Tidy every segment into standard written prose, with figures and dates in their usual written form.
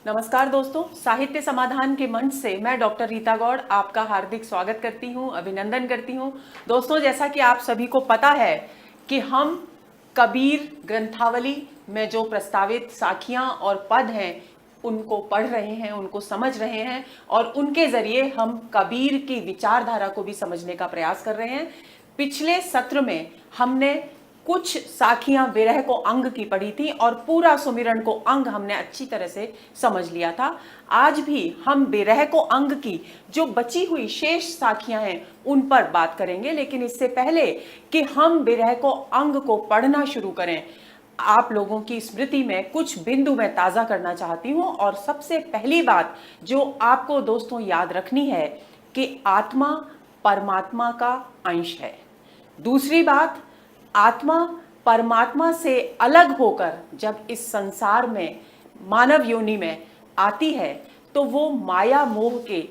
नमस्कार दोस्तों, साहित्य समाधान के मंच से मैं डॉक्टर रीता गौड़ आपका हार्दिक स्वागत करती हूं, अभिनंदन करती हूं। दोस्तों, जैसा कि आप सभी को पता है कि हम कबीर ग्रंथावली में जो प्रस्तावित साखियां और पद हैं उनको पढ़ रहे हैं, उनको समझ रहे हैं और उनके जरिए हम कबीर की विचारधारा को भी समझने का प्रयास कर रहे हैं। पिछले सत्र में हमने कुछ साखियां विरह को अंग की पढ़ी थी और पूरा सुमिरन को अंग हमने अच्छी तरह से समझ लिया था। आज भी हम विरह को अंग की जो बची हुई शेष साखियां हैं उन पर बात करेंगे, लेकिन इससे पहले कि हम विरह को अंग को पढ़ना शुरू करें, आप लोगों की स्मृति में कुछ बिंदु मैं ताजा करना चाहती हूं। और सबसे पहली बात जो आपको दोस्तों याद रखनी है कि आत्मा परमात्मा का अंश है। दूसरी बात, आत्मा परमात्मा से अलग होकर जब इस संसार में मानव योनि में आती है तो वो माया मोह के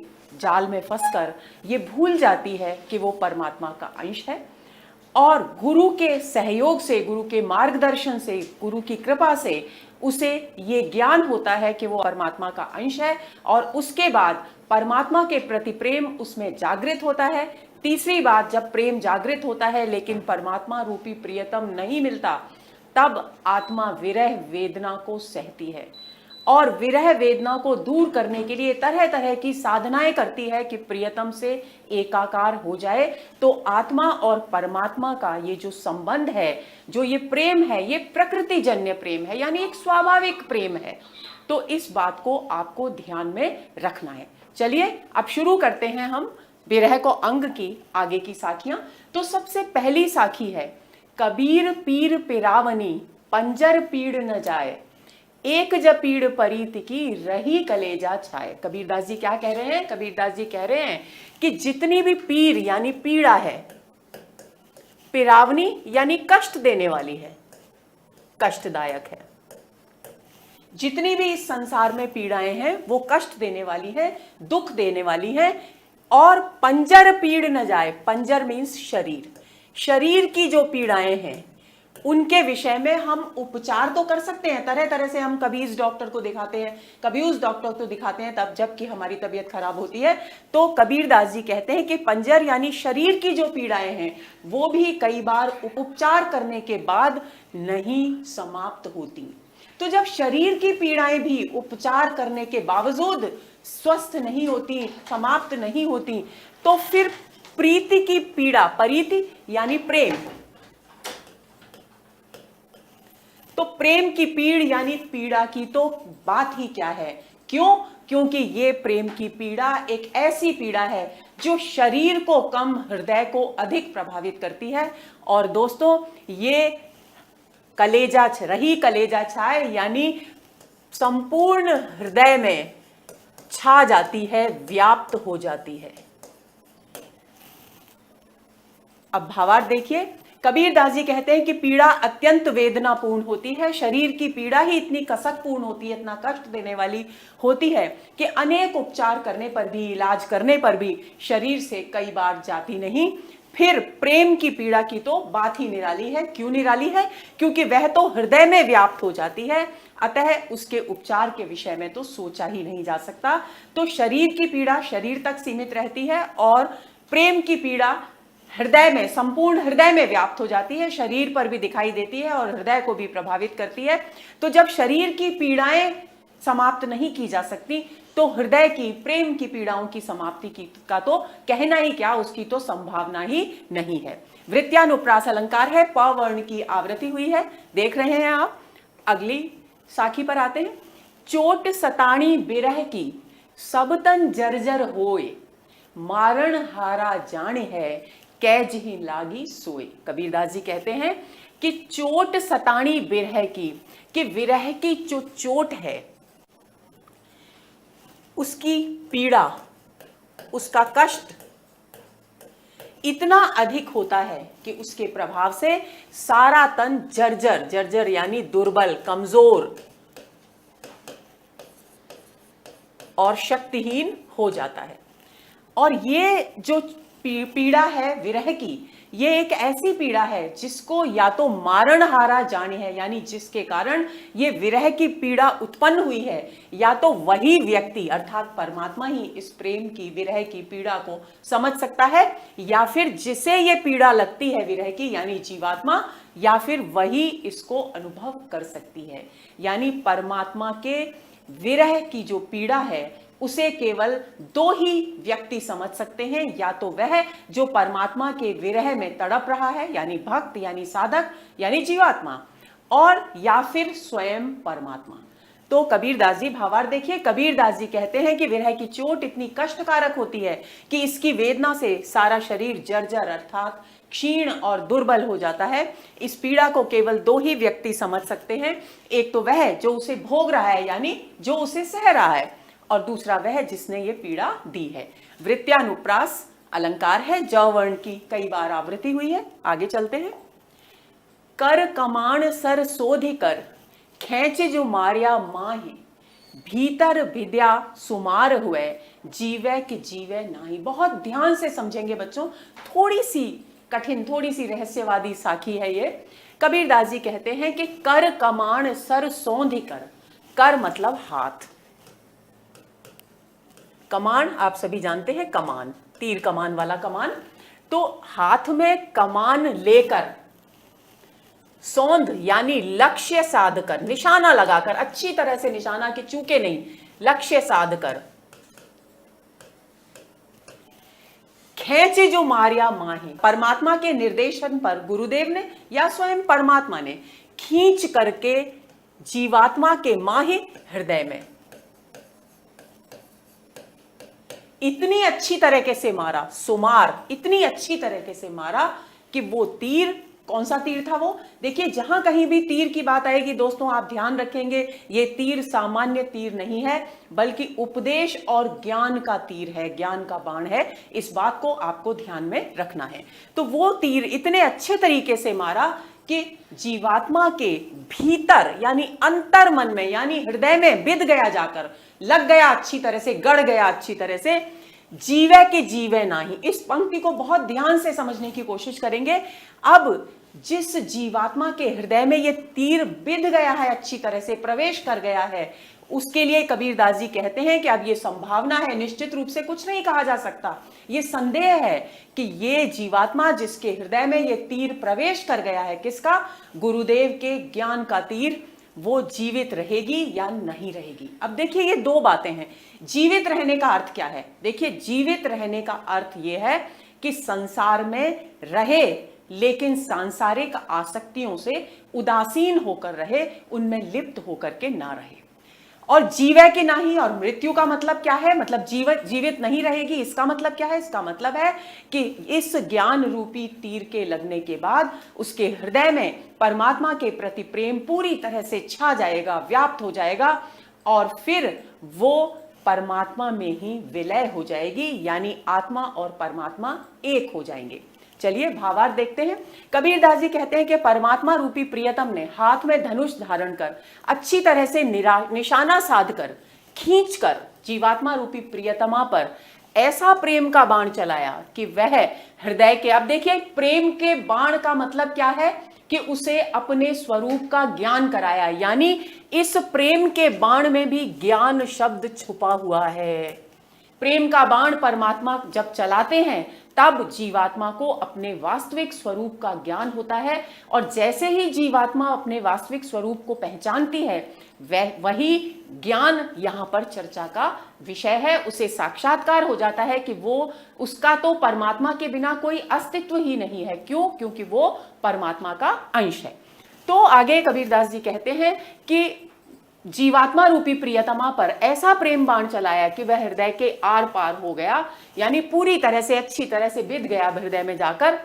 जाल में फंसकर ये भूल जाती है कि वो परमात्मा का अंश है। और गुरु के सहयोग से, गुरु के मार्गदर्शन से, गुरु की कृपा से उसे ये ज्ञान होता है कि वो परमात्मा का अंश है और उसके बाद परमात्मा के प्रति प्रेम उसमें जागृत होता है। तीसरी बात, जब प्रेम जागृत होता है लेकिन परमात्मा रूपी प्रियतम नहीं मिलता, तब आत्मा विरह वेदना को सहती है और विरह वेदना को दूर करने के लिए तरह तरह की साधनाएं करती है कि प्रियतम से एकाकार हो जाए। तो आत्मा और परमात्मा का ये जो संबंध है, जो ये प्रेम है, ये प्रकृति जन्य प्रेम है, यानी एक स्वाभाविक प्रेम है। तो इस बात को आपको ध्यान में रखना है। चलिए अब शुरू करते हैं हम विरह को अंग की आगे की साखियां। तो सबसे पहली साखी है, कबीर पीर पिरावनी पंजर पीड़ न जाए, एक जब पीड़ परीत की रही कलेजा छाए। कबीरदास जी क्या कह रहे हैं? कबीरदास जी कह रहे हैं कि जितनी भी पीर यानी पीड़ा है, पिरावनी यानी कष्ट देने वाली है, कष्टदायक है, जितनी भी इस संसार में पीड़ाएं हैं वो कष्ट देने वाली है, दुख देने वाली है। और पंजर पीड़ न जाए, पंजर मीन्स शरीर, शरीर की जो पीड़ाएं हैं उनके विषय में हम उपचार तो कर सकते हैं। तरह तरह से हम कभी इस डॉक्टर को दिखाते हैं, कभी उस डॉक्टर को दिखाते हैं, तब जबकि हमारी तबीयत खराब होती है। तो कबीरदास जी कहते हैं कि पंजर यानी शरीर की जो पीड़ाएं हैं वो भी कई बार उपचार करने के बाद नहीं समाप्त होती। तो जब शरीर की पीड़ाएं भी उपचार करने के बावजूद स्वस्थ नहीं होती, समाप्त नहीं होती, तो फिर प्रीति की पीड़ा, परीति यानी प्रेम, तो प्रेम की पीड़ यानी पीड़ा की तो बात ही क्या है। क्यों? क्योंकि ये प्रेम की पीड़ा एक ऐसी पीड़ा है जो शरीर को कम, हृदय को अधिक प्रभावित करती है। और दोस्तों, ये कलेजा रही कलेजा छाए यानी संपूर्ण हृदय में छा जाती है, व्याप्त हो जाती है। अब भावार्थ देखिए, कबीरदास जी कहते हैं कि पीड़ा अत्यंत वेदनापूर्ण होती है। शरीर की पीड़ा ही इतनी कसकपूर्ण होती है, इतना कष्ट देने वाली होती है कि अनेक उपचार करने पर भी, इलाज करने पर भी शरीर से कई बार जाती नहीं। फिर प्रेम की पीड़ा की तो बात ही निराली है। क्यों निराली है? क्योंकि वह तो हृदय में व्याप्त हो जाती है, अतः उसके उपचार के विषय में तो सोचा ही नहीं जा सकता। तो शरीर की पीड़ा शरीर तक सीमित रहती है और प्रेम की पीड़ा हृदय में, संपूर्ण हृदय में व्याप्त हो जाती है, शरीर पर भी दिखाई देती है और हृदय को भी प्रभावित करती है। तो जब शरीर की पीड़ाएं समाप्त नहीं की जा सकती तो हृदय की, प्रेम की पीड़ाओं की समाप्ति की का तो कहना ही क्या, उसकी तो संभावना ही नहीं है। वृत्यानुप्रास अलंकार है, प वर्ण की आवृत्ति हुई है, देख रहे हैं आप। अगली साखी पर आते हैं। चोट सताणी बिरह की सब तन जर्जर होए, मारण हारा जाने है कैज ही लागी सोए। कबीरदास जी कहते हैं कि चोट सताणी विरह की, कि विरह की जो चोट है, उसकी पीड़ा, उसका कष्ट इतना अधिक होता है कि उसके प्रभाव से सारा तन जर्जर, जर्जर यानी दुर्बल, कमजोर और शक्तिहीन हो जाता है। और ये जो पीड़ा है विरह की, ये एक ऐसी पीड़ा है जिसको या तो मारणहारा जाने है, यानी जिसके कारण ये विरह की पीड़ा उत्पन्न हुई है, या तो वही व्यक्ति अर्थात परमात्मा ही इस प्रेम की विरह की पीड़ा को समझ सकता है, या फिर जिसे ये पीड़ा लगती है विरह की यानी जीवात्मा, या फिर वही इसको अनुभव कर सकती है। यानी परमात्मा के विरह की जो पीड़ा है उसे केवल दो ही व्यक्ति समझ सकते हैं, या तो वह जो परमात्मा के विरह में तड़प रहा है यानी भक्त यानी साधक यानी जीवात्मा, और या फिर स्वयं परमात्मा। तो कबीरदास जी भावार्थ देखिए, कबीरदास जी कहते हैं कि विरह की चोट इतनी कष्टकारक होती है कि इसकी वेदना से सारा शरीर जर्जर अर्थात क्षीण और दुर्बल हो जाता है। इस पीड़ा को केवल दो ही व्यक्ति समझ सकते हैं, एक तो वह जो उसे भोग रहा है यानी जो उसे सह रहा है, और दूसरा वह जिसने ये पीड़ा दी है। वृत्यानुप्रास अलंकार है, ज वर्ण की कई बार आवृत्ति हुई है। आगे चलते हैं। कर कमाण सर सोधि कर, खेच जो मारिया माही, भीतर विद्या सुमार हुए, जीवे कि जीवे नाही। बहुत ध्यान से समझेंगे बच्चों, थोड़ी सी कठिन थोड़ी सी रहस्यवादी साखी है ये। कबीरदास जी कहते हैं कि कर कमाण सर सोधि कर, कर मतलब हाथ, कमान आप सभी जानते हैं, कमान तीर कमान वाला कमान, तो हाथ में कमान लेकर सौंध यानी लक्ष्य साध कर, निशाना लगाकर, अच्छी तरह से निशाना के चूके नहीं, लक्ष्य साध कर, खेचे जो मारिया माही, परमात्मा के निर्देशन पर गुरुदेव ने या स्वयं परमात्मा ने खींच करके जीवात्मा के माही हृदय में इतनी अच्छी तरीके से मारा, सुमार इतनी अच्छी तरीके से मारा कि वो तीर, कौन सा तीर था वो, देखिए जहां कहीं भी तीर की बात आएगी दोस्तों आप ध्यान रखेंगे, ये तीर सामान्य तीर नहीं है बल्कि उपदेश और ज्ञान का तीर है, ज्ञान का बाण है। इस बात को आपको ध्यान में रखना है। तो वो तीर इतने अच्छे तरीके से मारा कि जीवात्मा के भीतर यानी अंतर मन में यानी हृदय में बिध गया, जाकर लग गया अच्छी तरह से, गड़ गया अच्छी तरह से, जीवे के जीवे नाही। इस पंक्ति को बहुत ध्यान से समझने की कोशिश करेंगे। अब जिस जीवात्मा के हृदय में ये तीर बिध गया है, अच्छी तरह से प्रवेश कर गया है, उसके लिए कबीरदास जी कहते हैं कि अब ये संभावना है, निश्चित रूप से कुछ नहीं कहा जा सकता, ये संदेह है कि ये जीवात्मा जिसके हृदय में ये तीर प्रवेश कर गया है, किसका, गुरुदेव के ज्ञान का तीर, वो जीवित रहेगी या नहीं रहेगी। अब देखिए ये दो बातें हैं। जीवित रहने का अर्थ क्या है, देखिए जीवित रहने का अर्थ ये है कि संसार में रहे लेकिन सांसारिक आसक्तियों से उदासीन होकर रहे, उनमें लिप्त होकर के ना रहे। और जीवे की नहीं, और मृत्यु का मतलब क्या है, मतलब जीवित नहीं रहेगी, इसका मतलब क्या है, इसका मतलब है कि इस ज्ञान रूपी तीर के लगने के बाद उसके हृदय में परमात्मा के प्रति प्रेम पूरी तरह से छा जाएगा, व्याप्त हो जाएगा, और फिर वो परमात्मा में ही विलय हो जाएगी, यानी आत्मा और परमात्मा एक हो जाएंगे। चलिए भावार्थ देखते हैं। कबीरदास जी कहते हैं कि परमात्मा रूपी प्रियतम ने हाथ में धनुष धारण कर अच्छी तरह से निशाना साध कर खींच कर जीवात्मा रूपी प्रियतमा पर ऐसा प्रेम का बाण चलाया कि वह हृदय के, अब देखिए प्रेम के बाण का मतलब क्या है कि उसे अपने स्वरूप का ज्ञान कराया, यानी इस प्रेम के बाण में भी ज्ञान शब्द छुपा हुआ है। प्रेम का बाण परमात्मा जब चलाते हैं तब जीवात्मा को अपने वास्तविक स्वरूप का ज्ञान होता है, और जैसे ही जीवात्मा अपने वास्तविक स्वरूप को पहचानती है वही ज्ञान यहां पर चर्चा का विषय है। उसे साक्षात्कार हो जाता है कि वो, उसका तो परमात्मा के बिना कोई अस्तित्व ही नहीं है। क्यों? क्योंकि वो परमात्मा का अंश है। तो आगे कबीरदास जी कहते हैं कि जीवात्मा रूपी प्रियतमा पर ऐसा प्रेम बाण चलाया कि वह हृदय के आर पार हो गया, यानी पूरी तरह से अच्छी तरह से बिध गया हृदय में जाकर।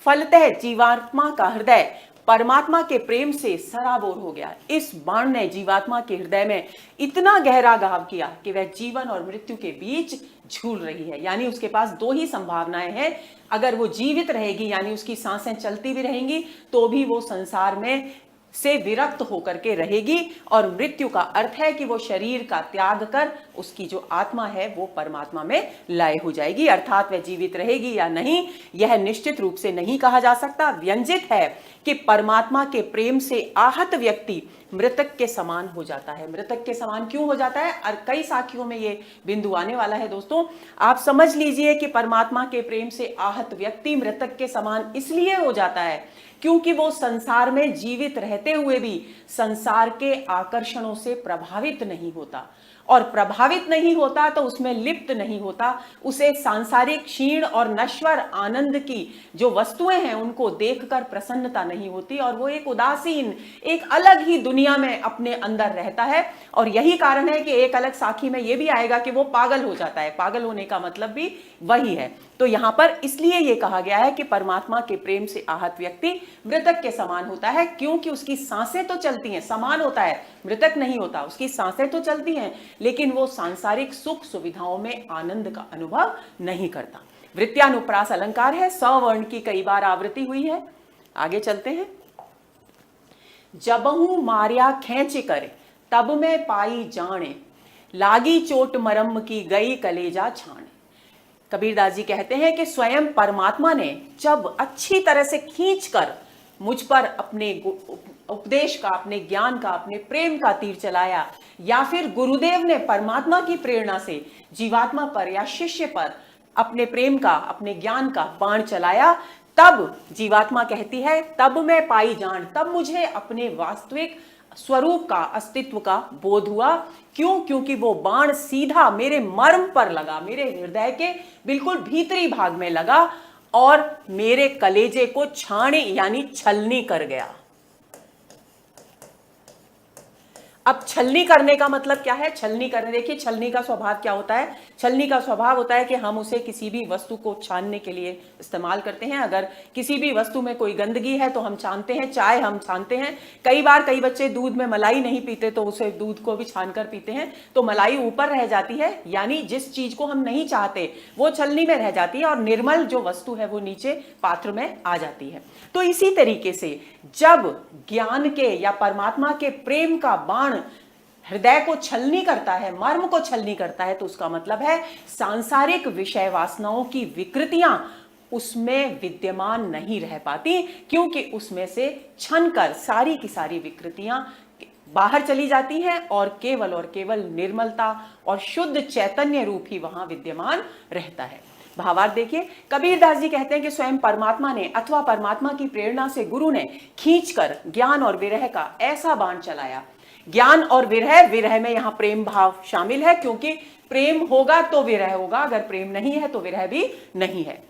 फलतः जीवात्मा का हृदय परमात्मा के प्रेम से सराबोर हो गया। इस बाण ने जीवात्मा के हृदय में इतना गहरा घाव किया कि वह जीवन और मृत्यु के बीच झूल रही है, यानी उसके पास दो ही संभावनाएं हैं। अगर वो जीवित रहेगी यानी उसकी सांसें चलती भी रहेंगी तो भी वो संसार में से विरक्त होकर के रहेगी। और मृत्यु का अर्थ है कि वो शरीर का त्याग कर उसकी जो आत्मा है वो परमात्मा में लय हो जाएगी, अर्थात वह जीवित रहेगी या नहीं यह निश्चित रूप से नहीं कहा जा सकता। व्यंजित है कि परमात्मा के प्रेम से आहत व्यक्ति मृतक के समान हो जाता है। मृतक के समान क्यों हो जाता है, और कई साखियों में ये बिंदु आने वाला है दोस्तों। आप समझ लीजिए कि परमात्मा के प्रेम से आहत व्यक्ति मृतक के समान इसलिए हो जाता है क्योंकि वो संसार में जीवित रहते हुए भी संसार के आकर्षणों से प्रभावित नहीं होता, और प्रभावित नहीं होता तो उसमें लिप्त नहीं होता, उसे सांसारिक क्षीण और नश्वर आनंद की जो वस्तुएं हैं उनको देखकर प्रसन्नता नहीं होती, और वो एक उदासीन एक अलग ही दुनिया में अपने अंदर रहता है। और यही कारण है कि एक अलग साखी में ये भी आएगा कि वो पागल हो जाता है। पागल होने का मतलब भी वही है। तो यहां पर इसलिए ये कहा गया है कि परमात्मा के प्रेम से आहत व्यक्ति मृतक के समान होता है, क्योंकि उसकी सांसें तो चलती हैं, समान होता है, मृतक नहीं होता, उसकी सांसें तो चलती हैं, लेकिन वो सांसारिक सुख सुविधाओं में आनंद का अनुभव नहीं करता। वृत्यानुप्रास अलंकार है, सवर्ण की कई बार आवृत्ति हुई है। आगे चलते हैं। जबहू मार्या खेच करे तब में पाई जाने, लागी चोट मरम की गई कलेजा छाने। कबीरदास जी कहते हैं कि स्वयं परमात्मा ने जब अच्छी तरह से खींचकर मुझ पर अपने उपदेश का, अपने ज्ञान का, अपने प्रेम का तीर चलाया, या फिर गुरुदेव ने परमात्मा की प्रेरणा से जीवात्मा पर या शिष्य पर अपने प्रेम का, अपने ज्ञान का बाण चलाया, तब जीवात्मा कहती है तब मैं पाई जान, तब मुझे अपने वास्तविक स्वरूप का, अस्तित्व का बोध हुआ। क्यों? क्योंकि वो बाण सीधा मेरे मर्म पर लगा, मेरे हृदय के बिल्कुल भीतरी भाग में लगा और मेरे कलेजे को छाने यानी छलनी कर गया। अब छलनी करने का मतलब क्या है? छलनी करने, देखिए छलनी का स्वभाव क्या होता है। छलनी का स्वभाव होता है कि हम उसे किसी भी वस्तु को छानने के लिए इस्तेमाल करते हैं। अगर किसी भी वस्तु में कोई गंदगी है तो हम छानते हैं, चाय हम छानते हैं। कई बार कई बच्चे दूध में मलाई नहीं पीते तो उसे दूध को भी छान कर पीते हैं, तो मलाई ऊपर रह जाती है, यानी जिस चीज को हम नहीं चाहते वो छलनी में रह जाती है और निर्मल जो वस्तु है वो नीचे पात्र में आ जाती है। तो इसी तरीके से जब ज्ञान के या परमात्मा के प्रेम का बाण हृदय को छलनी करता है, मर्म को छलनी करता है, तो उसका मतलब है सांसारिक विषय वासनाओं की विकृतियां उसमें विद्यमान नहीं रह पाती, क्योंकि उसमें से छनकर सारी की सारी विकृतियां बाहर चली जाती हैं और केवल निर्मलता और शुद्ध चैतन्य रूप ही वहां विद्यमान रहता है। भावार्थ देखिए, कबीरदास जी कहते हैं कि स्वयं परमात्मा ने अथवा परमात्मा की प्रेरणा से गुरु ने खींचकर ज्ञान और विरह का ऐसा बाण चलाया। ज्ञान और विरह, विरह में यहां प्रेम भाव शामिल है, क्योंकि प्रेम होगा तो विरह होगा, अगर प्रेम नहीं है तो विरह भी नहीं है।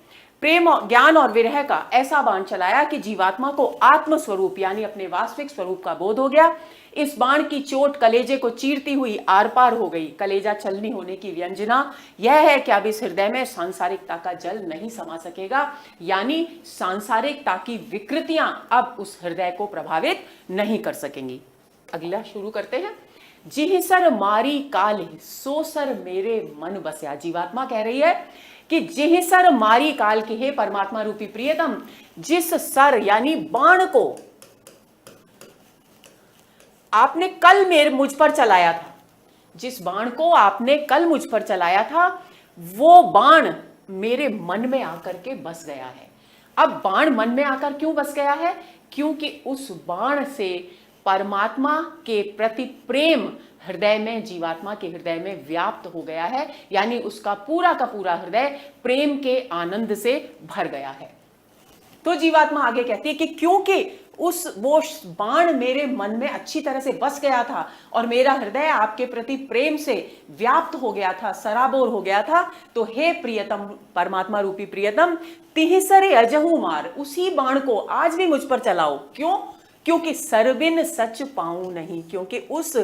प्रेम, ज्ञान और विरह का ऐसा बाण चलाया कि जीवात्मा को आत्मस्वरूप यानी अपने वास्तविक स्वरूप का बोध हो गया। इस बाण की चोट कलेजे को चीरती हुई आर पार हो गई। कलेजा छलनी होने की व्यंजना यह है कि अब इस हृदय में सांसारिकता का जल नहीं समा सकेगा, यानी सांसारिकता की विकृतियां अब उस हृदय को प्रभावित नहीं कर सकेंगी। अगला शुरू करते हैं। जिह सर मारी काल सो सर मेरे मन बसया। जीवात्मा कह रही है कि जिह सर मारी काल के, हे परमात्मा रूपी प्रियतम, जिस सर यानी बाण को आपने कल मुझ पर चलाया था, जिस बाण को आपने कल मुझ पर चलाया था, वो बाण मेरे मन में आकर के बस गया है। अब बाण मन में आकर क्यों बस गया है? क्योंकि उस बाण से परमात्मा के प्रति प्रेम हृदय में, जीवात्मा के हृदय में व्याप्त हो गया है, यानी उसका पूरा का पूरा हृदय प्रेम के आनंद से भर गया है। तो जीवात्मा आगे कहती है कि क्योंकि वो बाण मेरे मन में अच्छी तरह से बस गया था और मेरा हृदय आपके प्रति प्रेम से व्याप्त हो गया था, सराबोर हो गया था, तो हे प्रियतम, परमात्मा रूपी प्रियतम, तिहसरे अजहू मार, उसी बाण को आज भी मुझ पर चलाओ। क्यों? क्योंकि सरबिन सच पाऊं नहीं, क्योंकि उस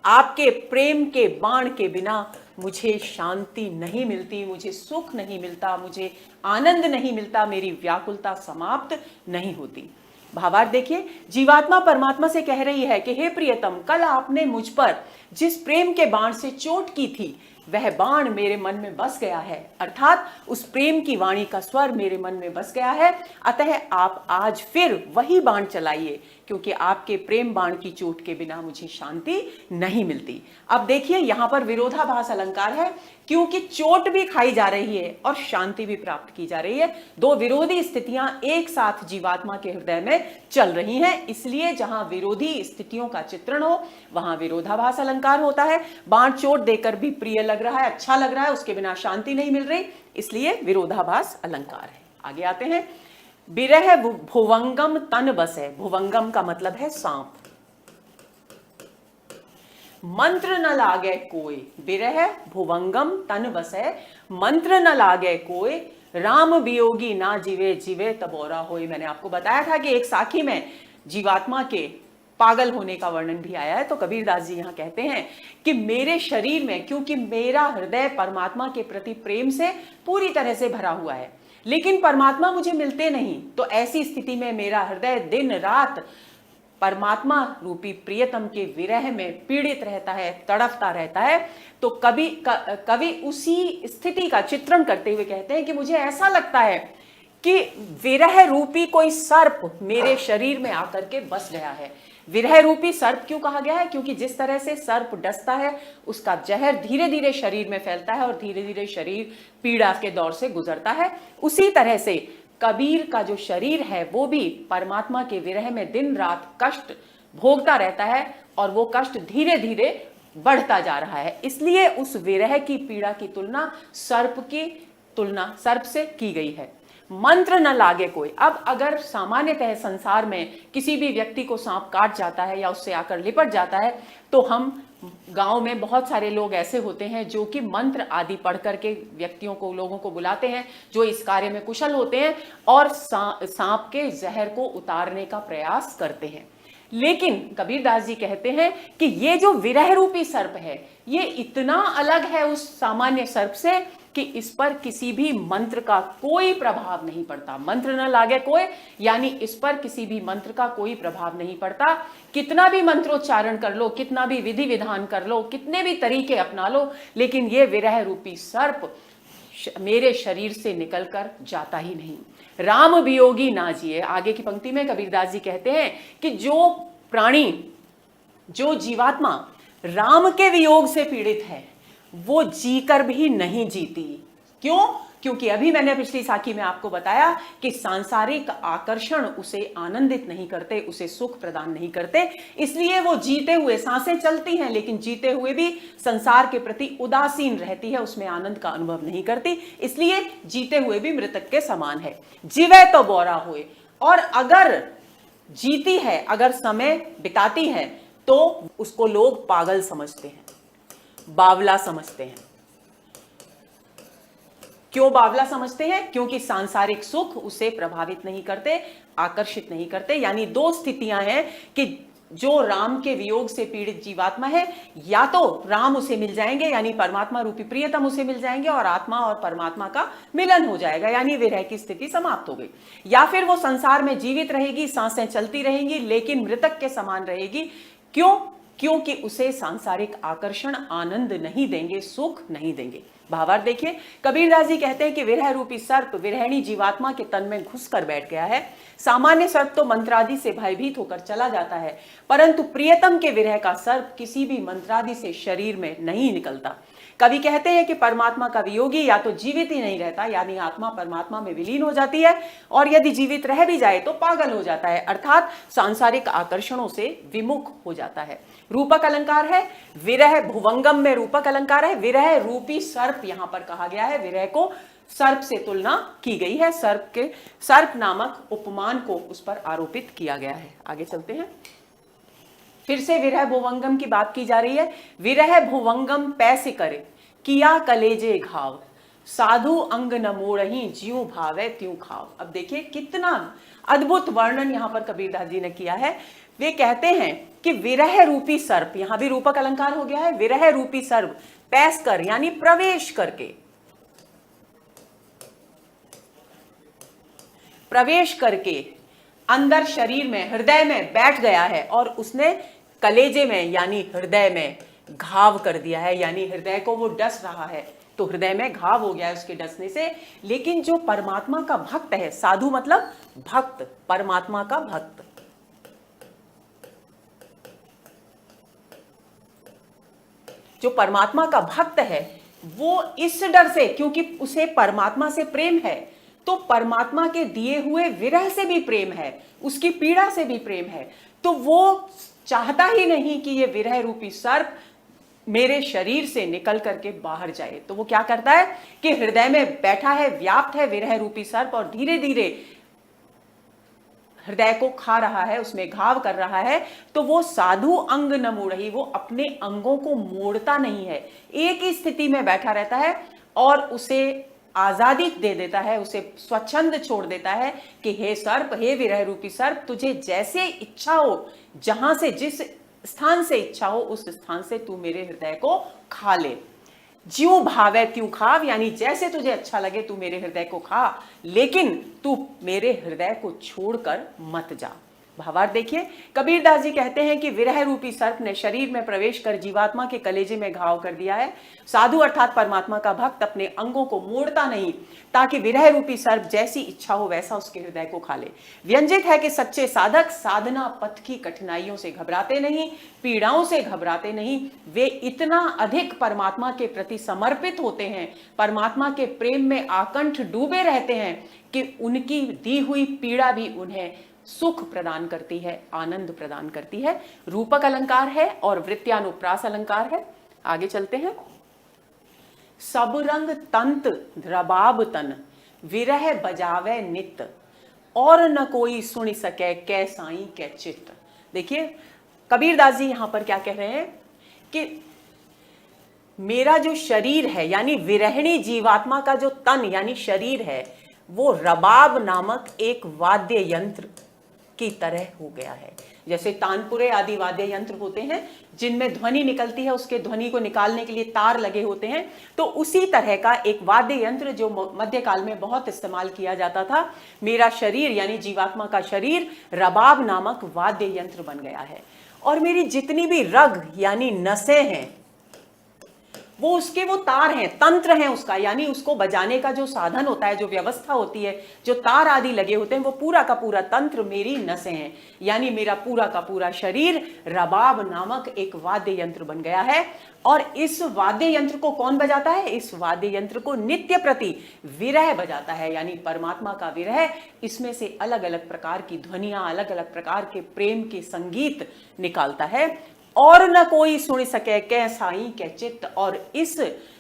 आपके प्रेम के बाण के बिना मुझे शांति नहीं मिलती, मुझे सुख नहीं मिलता, मुझे आनंद नहीं मिलता, मेरी व्याकुलता समाप्त नहीं होती। भावार्थ देखिए, जीवात्मा परमात्मा से कह रही है कि हे प्रियतम, कल आपने मुझ पर जिस प्रेम के बाण से चोट की थी, वह बाण मेरे मन में बस गया है, अर्थात उस प्रेम की वाणी का स्वर मेरे मन में बस गया है। अतः आप आज फिर वही बाण चलाइए, क्योंकि आपके प्रेम बाण की चोट के बिना मुझे शांति नहीं मिलती। अब देखिए यहां पर विरोधाभास अलंकार है, क्योंकि चोट भी खाई जा रही है और शांति भी प्राप्त की जा रही है। दो विरोधी स्थितियां एक साथ जीवात्मा के हृदय में चल रही हैं, इसलिए जहां विरोधी स्थितियों का चित्रण हो वहां विरोधाभास अलंकार होता है। बाण चोट देकर भी प्रिय लग रहा है, अच्छा लग रहा है, उसके बिना शांति नहीं मिल रही, इसलिए विरोधाभास अलंकार है। आगे आते हैं। बिरह भुवंगम तन बसे, भुवंगम का मतलब है सांप। मंत्र न लागे कोई, बिरह भुवंगम तन बसे, मंत्र न लागे कोई, राम वियोगी ना जीवे जीवे तबोरा होई। मैंने आपको बताया था कि एक साखी में जीवात्मा के पागल होने का वर्णन भी आया है। तो कबीरदास जी यहां कहते हैं कि मेरे शरीर में, क्योंकि मेरा हृदय परमात्मा के प्रति प्रेम से पूरी तरह से भरा हुआ है, लेकिन परमात्मा मुझे मिलते नहीं, तो ऐसी स्थिति में मेरा हृदय दिन रात परमात्मा रूपी प्रियतम के विरह में पीड़ित रहता है, तड़पता रहता है। तो कवि उसी स्थिति का चित्रण करते हुए कहते हैं कि मुझे ऐसा लगता है कि विरह रूपी कोई सर्प मेरे शरीर में आकर के बस गया है। विरह रूपी सर्प क्यों कहा गया है? क्योंकि जिस तरह से सर्प डसता है, उसका जहर धीरे धीरे शरीर में फैलता है और धीरे धीरे शरीर पीड़ा के दौर से गुजरता है, उसी तरह से कबीर का जो शरीर है वो भी परमात्मा के विरह में दिन रात कष्ट भोगता रहता है और वो कष्ट धीरे धीरे बढ़ता जा रहा है। इसलिए उस विरह की पीड़ा की तुलना सर्प से की गई है। मंत्र न लागे कोई। अब अगर सामान्यतः संसार में किसी भी व्यक्ति को सांप काट जाता है या उससे आकर लिपट जाता है, तो हम गांव में बहुत सारे लोग ऐसे होते हैं जो कि मंत्र आदि पढ़ करके व्यक्तियों को, लोगों को बुलाते हैं जो इस कार्य में कुशल होते हैं और सांप के जहर को उतारने का प्रयास करते हैं। लेकिन कबीरदास जी कहते हैं कि ये जो विरह रूपी सर्प है, ये इतना अलग है उस सामान्य सर्प से कि इस पर किसी भी मंत्र का कोई प्रभाव नहीं पड़ता। मंत्र न लागे कोई, यानी इस पर किसी भी मंत्र का कोई प्रभाव नहीं पड़ता। कितना भी मंत्रोच्चारण कर लो, कितना भी विधि विधान कर लो, कितने भी तरीके अपना लो, लेकिन ये विरह रूपी सर्प मेरे शरीर से निकलकर जाता ही नहीं। राम वियोगी ना जिए। आगे की पंक्ति में कबीरदास जी कहते हैं कि जो प्राणी, जो जीवात्मा राम के वियोग से पीड़ित है, वो जीकर भी नहीं जीती। क्यों? क्योंकि अभी मैंने पिछली साखी में आपको बताया कि सांसारिक आकर्षण उसे आनंदित नहीं करते, उसे सुख प्रदान नहीं करते, इसलिए वो जीते हुए, सांसें चलती हैं लेकिन जीते हुए भी संसार के प्रति उदासीन रहती है, उसमें आनंद का अनुभव नहीं करती, इसलिए जीते हुए भी मृतक के समान है। जीवे तो बोरा होए। और अगर जीती है, अगर समय बिताती है, तो उसको लोग पागल समझते हैं, बावला समझते हैं। क्यों बावला समझते हैं? क्योंकि सांसारिक सुख उसे प्रभावित नहीं करते, आकर्षित नहीं करते। यानी दो स्थितियां हैं कि जो राम के वियोग से पीड़ित जीवात्मा है, या तो राम उसे मिल जाएंगे, यानी परमात्मा रूपी प्रियतम उसे मिल जाएंगे और आत्मा और परमात्मा का मिलन हो जाएगा, यानी विरह की स्थिति समाप्त हो गई। या फिर वो संसार में जीवित रहेगी, सांसें चलती रहेंगी, लेकिन मृतक के समान रहेगी। क्यों? क्योंकि उसे सांसारिक आकर्षण आनंद नहीं देंगे, सुख नहीं देंगे। भावार्थ देखिए, कबीरदास जी कहते हैं कि विरह रूपी सर्प विरहणी जीवात्मा के तन में घुसकर बैठ गया है। सामान्य सर्प तो मंत्रादि से भयभीत होकर चला जाता है, परंतु प्रियतम के विरह का सर्प किसी भी मंत्रादि से शरीर में नहीं निकलता। कवि कहते हैं कि परमात्मा का वियोगी या तो जीवित ही नहीं रहता, यानी आत्मा परमात्मा में विलीन हो जाती है, और यदि जीवित रह भी जाए तो पागल हो जाता है, अर्थात सांसारिक आकर्षणों से विमुख हो जाता है। रूपक अलंकार है, विरह भुवंगम में रूपक अलंकार है। विरह रूपी सर्प यहां पर कहा गया है, विरह को सर्प से तुलना की गई है, सर्प नामक उपमान को उस पर आरोपित किया गया है। आगे चलते हैं। फिर से विरह भुवंगम की बात की जा रही है। विरह भुवंगम पैसे करे, किया कलेजे घाव, साधु अंग न मोड़ही, ज्यों भावे त्यों खाव। अब देखिए कितना अद्भुत वर्णन यहां पर कबीरदास जी ने किया है। वे कहते हैं कि विरह रूपी सर्प, यहां भी रूपक अलंकार हो गया है, विरह रूपी सर्प पैस कर यानी प्रवेश करके अंदर शरीर में, हृदय में बैठ गया है और उसने कलेजे में यानी हृदय में घाव कर दिया है, यानी हृदय को वो डस रहा है, तो हृदय में घाव हो गया है उसके डसने से। लेकिन जो परमात्मा का भक्त है, साधु मतलब भक्त, परमात्मा का भक्त, जो परमात्मा का भक्त है वो इस डर से, क्योंकि उसे परमात्मा से प्रेम है, तो परमात्मा के दिए हुए विरह से भी प्रेम है, उसकी पीड़ा से भी प्रेम है, तो वो चाहता ही नहीं कि ये विरह रूपी सर्प मेरे शरीर से निकल करके बाहर जाए। तो वो क्या करता है कि हृदय में बैठा है, व्याप्त है विरह रूपी सर्प, और धीरे धीरे हृदय को खा रहा है, उसमें घाव कर रहा है। तो वो साधु अंग न मूढ़हि, वो अपने अंगों को मोड़ता नहीं है, एक ही स्थिति में बैठा रहता है और उसे आजादी दे देता है, उसे स्वच्छंद छोड़ देता है कि हे सर्प, हे विरह रूपी सर्प, तुझे जैसे इच्छा हो, जहां से जिस स्थान से इच्छा हो उस स्थान से तू मेरे हृदय को खा ले। ज्यों भावे त्यों खाव, यानी जैसे तुझे अच्छा लगे तू मेरे हृदय को खा, लेकिन तू मेरे हृदय को छोड़कर मत जा। भावार्थ देखिए, कबीरदास जी कहते हैं कि विरह रूपी सर्प ने शरीर में प्रवेश कर जीवात्मा के कलेजे में घाव कर दिया है। साधु अर्थात परमात्मा का भक्त अपने अंगों को मोड़ता नहीं, ताकि विरह रूपी सर्प जैसी इच्छा हो वैसा उसके हृदय को खा ले। व्यंजित है कि सच्चे साधक साधना पथ की कठिनाइयों से घबराते नहीं, पीड़ाओं से घबराते नहीं, वे इतना अधिक परमात्मा के प्रति समर्पित होते हैं, परमात्मा के प्रेम में आकंठ डूबे रहते हैं कि उनकी दी हुई पीड़ा भी उन्हें सुख प्रदान करती है, आनंद प्रदान करती है। रूपक अलंकार है और वृत्यानुप्रास अलंकार है। आगे चलते हैं। सब रंग तंत रबाब तन, विरह बजावे नित, और न कोई सुन सके कै साई कै चित्त। देखिए कबीरदास जी यहां पर क्या कह रहे हैं कि मेरा जो शरीर है, यानी विरहिणी जीवात्मा का जो तन यानी शरीर है, वो रबाब नामक एक वाद्य यंत्र की तरह हो गया है। जैसे तानपुरे आदि वाद्य यंत्र होते हैं जिनमें ध्वनि निकलती है, उसके ध्वनि को निकालने के लिए तार लगे होते हैं, तो उसी तरह का एक वाद्य यंत्र जो मध्यकाल में बहुत इस्तेमाल किया जाता था, मेरा शरीर यानी जीवात्मा का शरीर रबाब नामक वाद्य यंत्र बन गया है। और मेरी जितनी भी रग यानी नसें हैं, वो उसके वो तार हैं, तंत्र हैं उसका, यानी उसको बजाने का जो साधन होता है, जो व्यवस्था होती है, जो तार आदि लगे होते हैं, वो पूरा का पूरा तंत्र मेरी नसें हैं, यानी मेरा पूरा का पूरा शरीर रबाब नामक एक वाद्य यंत्र बन गया है। और इस वाद्य यंत्र को कौन बजाता है? इस वाद्य यंत्र को नित्य प्रति विरह बजाता है, यानी परमात्मा का विरह, इसमें से अलग अलग प्रकार की ध्वनियां, अलग अलग प्रकार के प्रेम के संगीत निकालता है। और न कोई सुन सके कै साई कै चित्त, और इस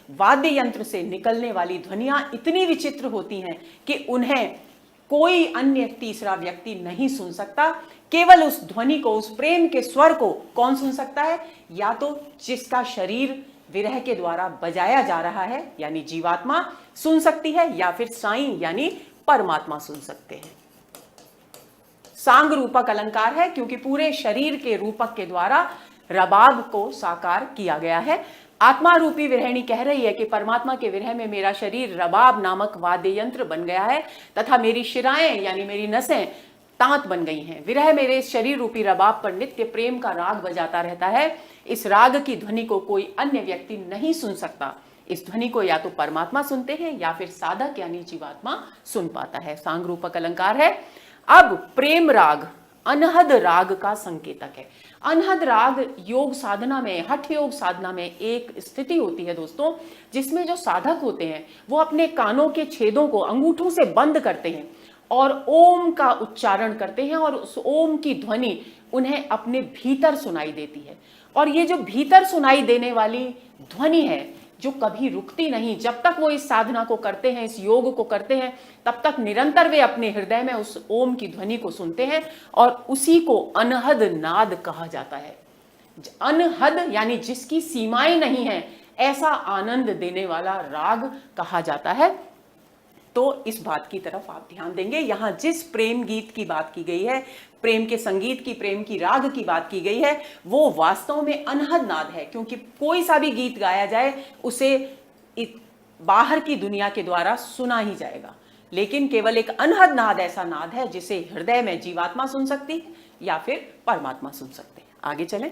वाद्य यंत्र से निकलने वाली ध्वनियां इतनी विचित्र होती हैं कि उन्हें कोई अन्य तीसरा व्यक्ति नहीं सुन सकता। केवल उस ध्वनि को, उस प्रेम के स्वर को कौन सुन सकता है? या तो जिसका शरीर विरह के द्वारा बजाया जा रहा है यानी जीवात्मा सुन सकती है, या फिर साई यानी परमात्मा सुन सकते हैं। सांग रूपक अलंकार है क्योंकि पूरे शरीर के रूपक के द्वारा रबाब को साकार किया गया है। आत्मा रूपी विरहिणी कह रही है कि परमात्मा के विरह में मेरा शरीर रबाब नामक वाद्य यंत्र बन गया है तथा मेरी शिराएं यानी मेरी नसें तांत बन गई हैं। विरह मेरे शरीर रूपी रबाब पर नित्य प्रेम का राग बजाता रहता है। इस राग की ध्वनि को कोई अन्य व्यक्ति नहीं सुन सकता। इस ध्वनि को या तो परमात्मा सुनते हैं या फिर साधक यानी जीवात्मा सुन पाता है। सांग रूपक अलंकार है। अब प्रेम राग अनहद राग का संकेतक है। अनहद राग योग साधना में, हठ योग साधना में एक स्थिति होती है दोस्तों, जिसमें जो साधक होते हैं वो अपने कानों के छेदों को अंगूठों से बंद करते हैं और ओम का उच्चारण करते हैं, और उस ओम की ध्वनि उन्हें अपने भीतर सुनाई देती है। और ये जो भीतर सुनाई देने वाली ध्वनि है जो कभी रुकती नहीं, जब तक वो इस साधना को करते हैं, इस योग को करते हैं, तब तक निरंतर वे अपने हृदय में उस ओम की ध्वनि को सुनते हैं, और उसी को अनहद नाद कहा जाता है। अनहद यानी जिसकी सीमाएं नहीं है, ऐसा आनंद देने वाला राग कहा जाता है। तो इस बात की तरफ आप ध्यान देंगे। यहां जिस प्रेम गीत की बात की गई है, प्रेम के संगीत की, प्रेम की राग की बात की गई है, वो वास्तव में अनहद नाद है, क्योंकि कोई सा भी गीत गाया जाए उसे बाहर की दुनिया के द्वारा सुना ही जाएगा, लेकिन केवल एक अनहद नाद ऐसा नाद है जिसे हृदय में जीवात्मा सुन सकती है या फिर परमात्मा सुन सकते हैं। आगे चलें।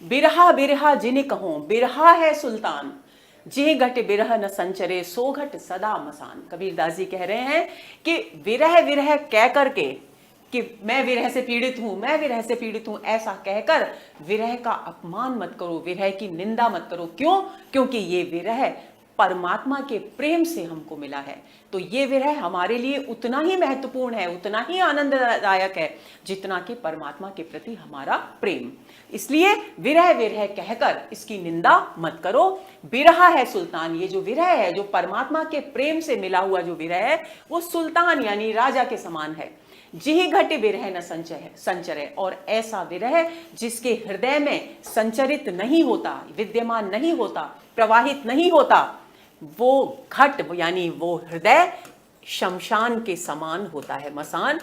बिरहा बिरहा जिन कहो, बिरहा है सुल्तान, जे घट बिरह न संचरे, सो घट सदा मसान। कबीरदास जी कह रहे हैं कि विरह विरह कह करके कि मैं विरह से पीड़ित हूं, मैं विरह से पीड़ित हूं, ऐसा कहकर विरह का अपमान मत करो, विरह की निंदा मत करो। क्यों? क्योंकि ये विरह परमात्मा के प्रेम से हमको मिला है। तो ये विरह हमारे लिए उतना ही महत्वपूर्ण है, उतना ही आनंददायक है जितना कि परमात्मा के प्रति हमारा प्रेम। इसलिए विरह विरह कहकर इसकी निंदा मत करो। बिरहा है सुल्तान, ये जो विरह है, जो परमात्मा के प्रेम से मिला हुआ जो विरह है, वो सुल्तान यानी राजा के समान है। जिहि घट विरह न संचरे, और ऐसा विरह जिसके हृदय में संचरित नहीं होता, विद्यमान नहीं होता, प्रवाहित नहीं होता, वो घट यानी वो हृदय शमशान के समान होता है। मसान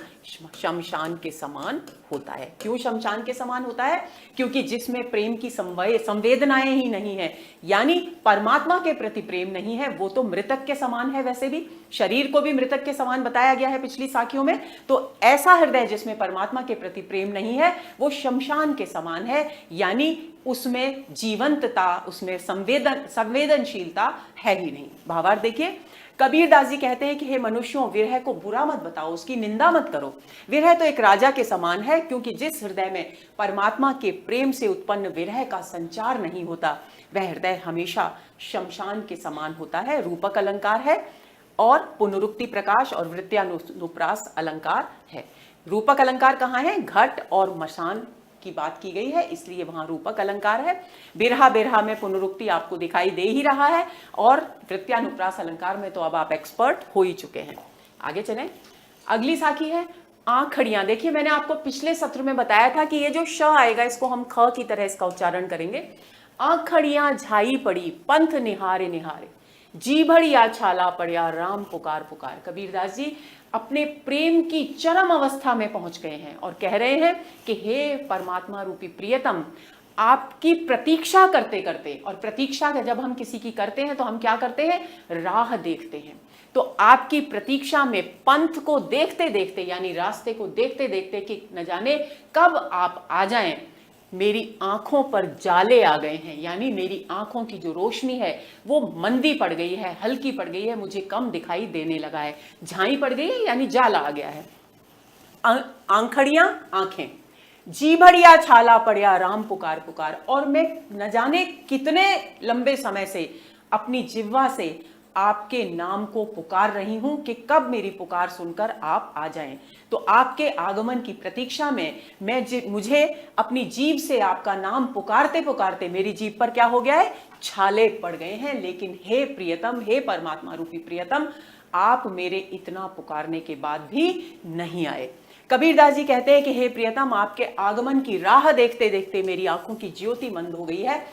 शमशान के समान होता है। क्यों शमशान के समान होता है? क्योंकि जिसमें प्रेम की संवेदनाएं ही नहीं है, यानी परमात्मा के प्रति प्रेम नहीं है, वो तो मृतक के समान है। वैसे भी शरीर को भी मृतक के समान बताया गया है पिछली साखियों में। तो ऐसा हृदय जिसमें परमात्मा के प्रति प्रेम नहीं है, वो शमशान के समान है, यानी उसमें जीवंतता, उसमें संवेदनशीलता है ही नहीं। भावार्थ देखिए, कबीरदास जी कहते हैं कि हे मनुष्यों, विरह को बुरा मत बताओ, उसकी निंदा मत करो। विरह तो एक राजा के समान है, क्योंकि जिस हृदय में परमात्मा के प्रेम से उत्पन्न विरह का संचार नहीं होता, वह हृदय हमेशा शमशान के समान होता है। रूपक अलंकार है और पुनरुक्ति प्रकाश और वृत्त्यानुप्रास अलंकार है। रूपक अलंकार कहाँ है? घट और मशान की बात की गई है, इसलिए वहां रूपक अलंकार है। बिरहा बिरहा में पुनरुक्ति आपको दिखाई दे ही रहा है, और वृत्त्यानुप्रास अलंकार में तो अब आप एक्सपर्ट हो ही चुके हैं। आगे चलें, अगली साखी है आंखड़ियां। देखिए, मैंने आपको पिछले सत्र में बताया था कि ये जो श आएगा, इसको हम ख की तरह इसका उच्चारण करेंगे। आंखड़ियां झाई पड़ी, पंथ निहारे निहारे, जी भड़िया छाला पड़िया, राम पुकार पुकार। कबीरदास जी अपने प्रेम की चरम अवस्था में पहुंच गए हैं और कह रहे हैं कि हे परमात्मा रूपी प्रियतम, आपकी प्रतीक्षा करते करते, और प्रतीक्षा जब हम किसी की करते हैं तो हम क्या करते हैं? राह देखते हैं। तो आपकी प्रतीक्षा में पंथ को देखते देखते, यानी रास्ते को देखते देखते कि न जाने कब आप आ जाएं, मेरी आंखों पर जाले आ गए हैं, यानी मेरी आंखों की जो रोशनी है वो मंदी पड़ गई है, हल्की पड़ गई है, मुझे कम दिखाई देने लगा है। झाई पड़ गई है यानी जाला आ गया है। आंखड़ियां आंखें, जी भड़िया छाला पड़िया, राम पुकार पुकार, और मैं न जाने कितने लंबे समय से अपनी जिह्वा से आपके नाम को पुकार रही हूं कि कब मेरी पुकार सुनकर आप आ जाएं। तो आपके आगमन की प्रतीक्षा में मुझे अपनी जीभ से आपका नाम पुकारते पुकारते मेरी जीभ पर क्या हो गया है? छाले पड़ गए हैं। लेकिन हे प्रियतम, हे परमात्मा रूपी प्रियतम, आप मेरे इतना पुकारने के बाद भी नहीं आए। कबीरदास जी कहते हैं कि हे प्रियतम, आपके आगमन की राह देखते देखते मेरी आंखों की ज्योति मंद हो गई है,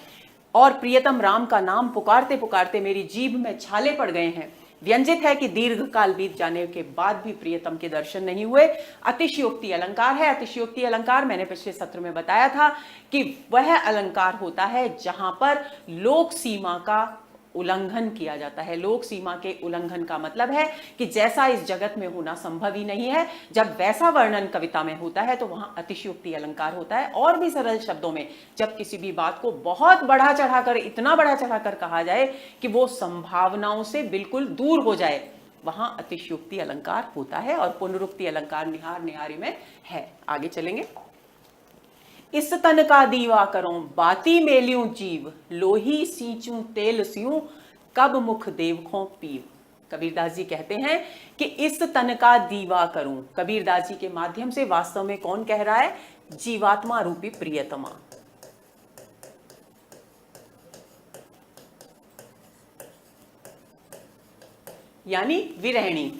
और प्रियतम राम का नाम पुकारते पुकारते मेरी जीभ में छाले पड़ गए हैं। व्यंजित है कि दीर्घ काल बीत जाने के बाद भी प्रियतम के दर्शन नहीं हुए। अतिशयोक्ति अलंकार है। अतिशयोक्ति अलंकार मैंने पिछले सत्र में बताया था कि वह अलंकार होता है जहां पर लोक सीमा का उल्लंघन किया जाता है। लोक सीमा के उल्लंघन का मतलब है कि जैसा इस जगत में होना संभव ही नहीं है, जब वैसा वर्णन कविता में होता है तो वहां अतिशयोक्ति अलंकार होता है। और भी सरल शब्दों में जब किसी भी बात को बहुत बढ़ा चढ़ाकर, इतना बढ़ा चढ़ाकर कहा जाए कि वो संभावनाओं से बिल्कुल दूर हो जाए, वहां अतिशयोक्ति अलंकार होता है। और पुनरुक्ति अलंकार निहार निहारी में है। आगे चलेंगे। इस तन का दीवा करो, बाती मेलियों जीव, लोही सींचूं तेल सियूं, कब मुख देखो पीव। कबीरदास जी कहते हैं कि इस तन का दीवा करूं। कबीरदास जी के माध्यम से वास्तव में कौन कह रहा है? जीवात्मा रूपी प्रियतमा। यानी विरहणी।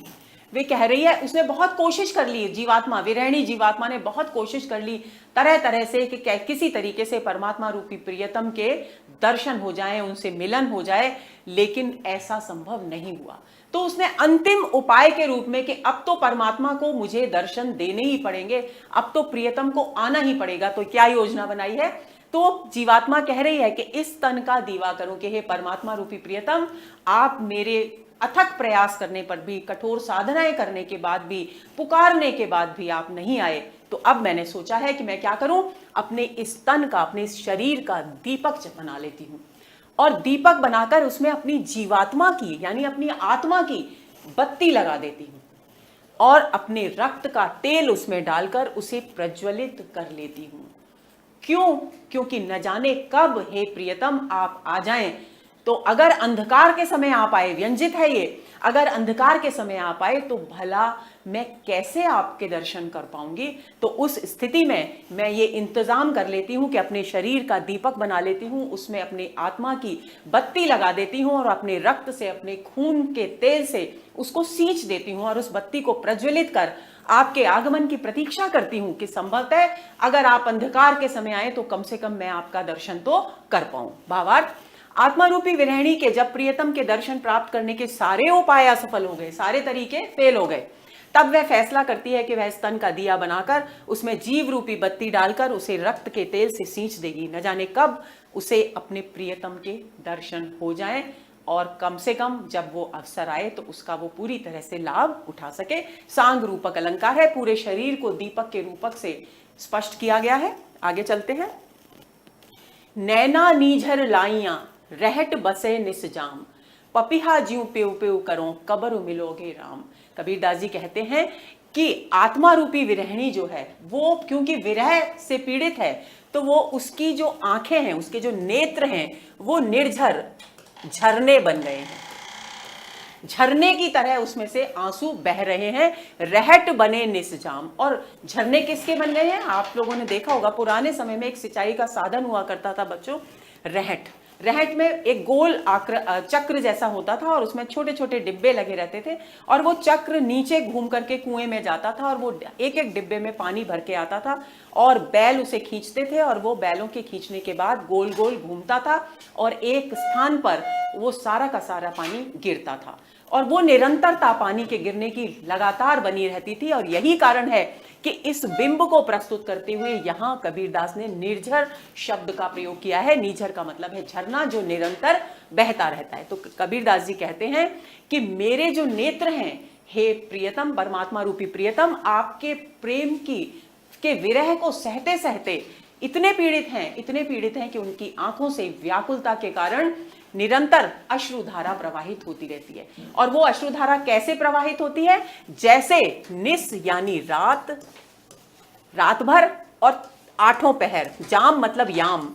वे कह रही है, उसने बहुत कोशिश कर ली, जीवात्मा, विरहणी जीवात्मा ने बहुत कोशिश कर ली तरह तरह से कि किसी तरीके से परमात्मा रूपी प्रियतम के दर्शन हो जाएं, उनसे मिलन हो जाए, लेकिन ऐसा संभव नहीं हुआ। तो उसने अंतिम उपाय के रूप में कि अब तो परमात्मा को मुझे दर्शन देने ही पड़ेंगे, अब तो प्रियतम को आना ही पड़ेगा, तो क्या योजना बनाई है? तो जीवात्मा कह रही है कि इस तन का दीवा करूं कि हे परमात्मा रूपी प्रियतम, आप मेरे अथक प्रयास करने पर भी, कठोर साधनाएं करने के बाद भी, पुकारने के बाद भी आप नहीं आए, तो अब मैंने सोचा है कि मैं क्या करूं, अपने इस तन का, अपने इस शरीर का दीपक बना लेती हूं और दीपक बनाकर उसमें अपनी जीवात्मा की यानी अपनी आत्मा की बत्ती लगा देती हूं और अपने रक्त का तेल उसमें डालकर उसे प्रज्वलित कर लेती हूं। क्यों? क्योंकि न जाने कब हे प्रियतम आप आ जाएं। तो अगर अंधकार के समय आप आए, व्यंजित है ये, अगर अंधकार के समय आप आए तो भला मैं कैसे आपके दर्शन कर पाऊंगी। तो उस स्थिति में मैं ये इंतजाम कर लेती हूं कि अपने शरीर का दीपक बना लेती हूं, उसमें अपनी आत्मा की बत्ती लगा देती हूं और अपने रक्त से, अपने खून के तेल से उसको सींच देती हूं और उस बत्ती को प्रज्वलित कर आपके आगमन की प्रतीक्षा करती हूं कि संभवतः अगर आप अंधकार के समय आए तो कम से कम मैं आपका दर्शन तो कर पाऊं। भावार्थ, आत्मा रूपी विरहिणी के जब प्रियतम के दर्शन प्राप्त करने के सारे उपाय असफल हो गए, सारे तरीके फेल हो गए, तब वह फैसला करती है कि वह स्तन का दिया बनाकर उसमें जीव रूपी बत्ती डालकर उसे रक्त के तेल से सींच देगी। न जाने कब उसे अपने प्रियतम के दर्शन हो जाएं और कम से कम जब वो अवसर आए तो उसका वो पूरी तरह से लाभ उठा सके। सांग रूपक अलंकार है, पूरे शरीर को दीपक के रूपक से स्पष्ट किया गया है। आगे चलते हैं। नैना नीझर लाइया रहट बसे निस जाम, पपिहा ज्यूं प्यू प्यू करो कबर मिलोगे राम। कबीरदास जी कहते हैं कि आत्मा रूपी विरहिणी जो है वो क्योंकि विरह से पीड़ित है तो वो उसकी जो आंखें हैं, उसके जो नेत्र हैं वो निर्झर झरने बन गए हैं, झरने की तरह उसमें से आंसू बह रहे हैं। रहट बने निसजाम, और झरने किसके बन गए हैं? आप लोगों ने देखा होगा पुराने समय में एक सिंचाई का साधन हुआ करता था बच्चों, रहट। रहट में एक गोल चक्र जैसा होता था और उसमें छोटे छोटे डिब्बे लगे रहते थे और वो चक्र नीचे घूम करके कुएं में जाता था और वो एक एक डिब्बे में पानी भर के आता था और बैल उसे खींचते थे और वो बैलों के खींचने के बाद गोल गोल घूमता था और एक स्थान पर वो सारा का सारा पानी गिरता था और वो निरंतरता पानी के गिरने की लगातार बनी रहती थी। और यही कारण है कि इस बिंब को प्रस्तुत करते हुए यहां कबीरदास ने निर्झर शब्द का प्रयोग किया है। निर्झर का मतलब है झरना जो निरंतर बहता रहता है। तो कबीरदास जी कहते हैं कि मेरे जो नेत्र हैं हे प्रियतम, परमात्मा रूपी प्रियतम, आपके प्रेम के विरह को सहते सहते इतने पीड़ित हैं कि उनकी आंखों से व्याकुलता के कारण निरंतर अश्रुधारा प्रवाहित होती रहती है। और वो अश्रुधारा कैसे प्रवाहित होती है? जैसे निस यानी रात भर और आठों पहर, जाम मतलब याम,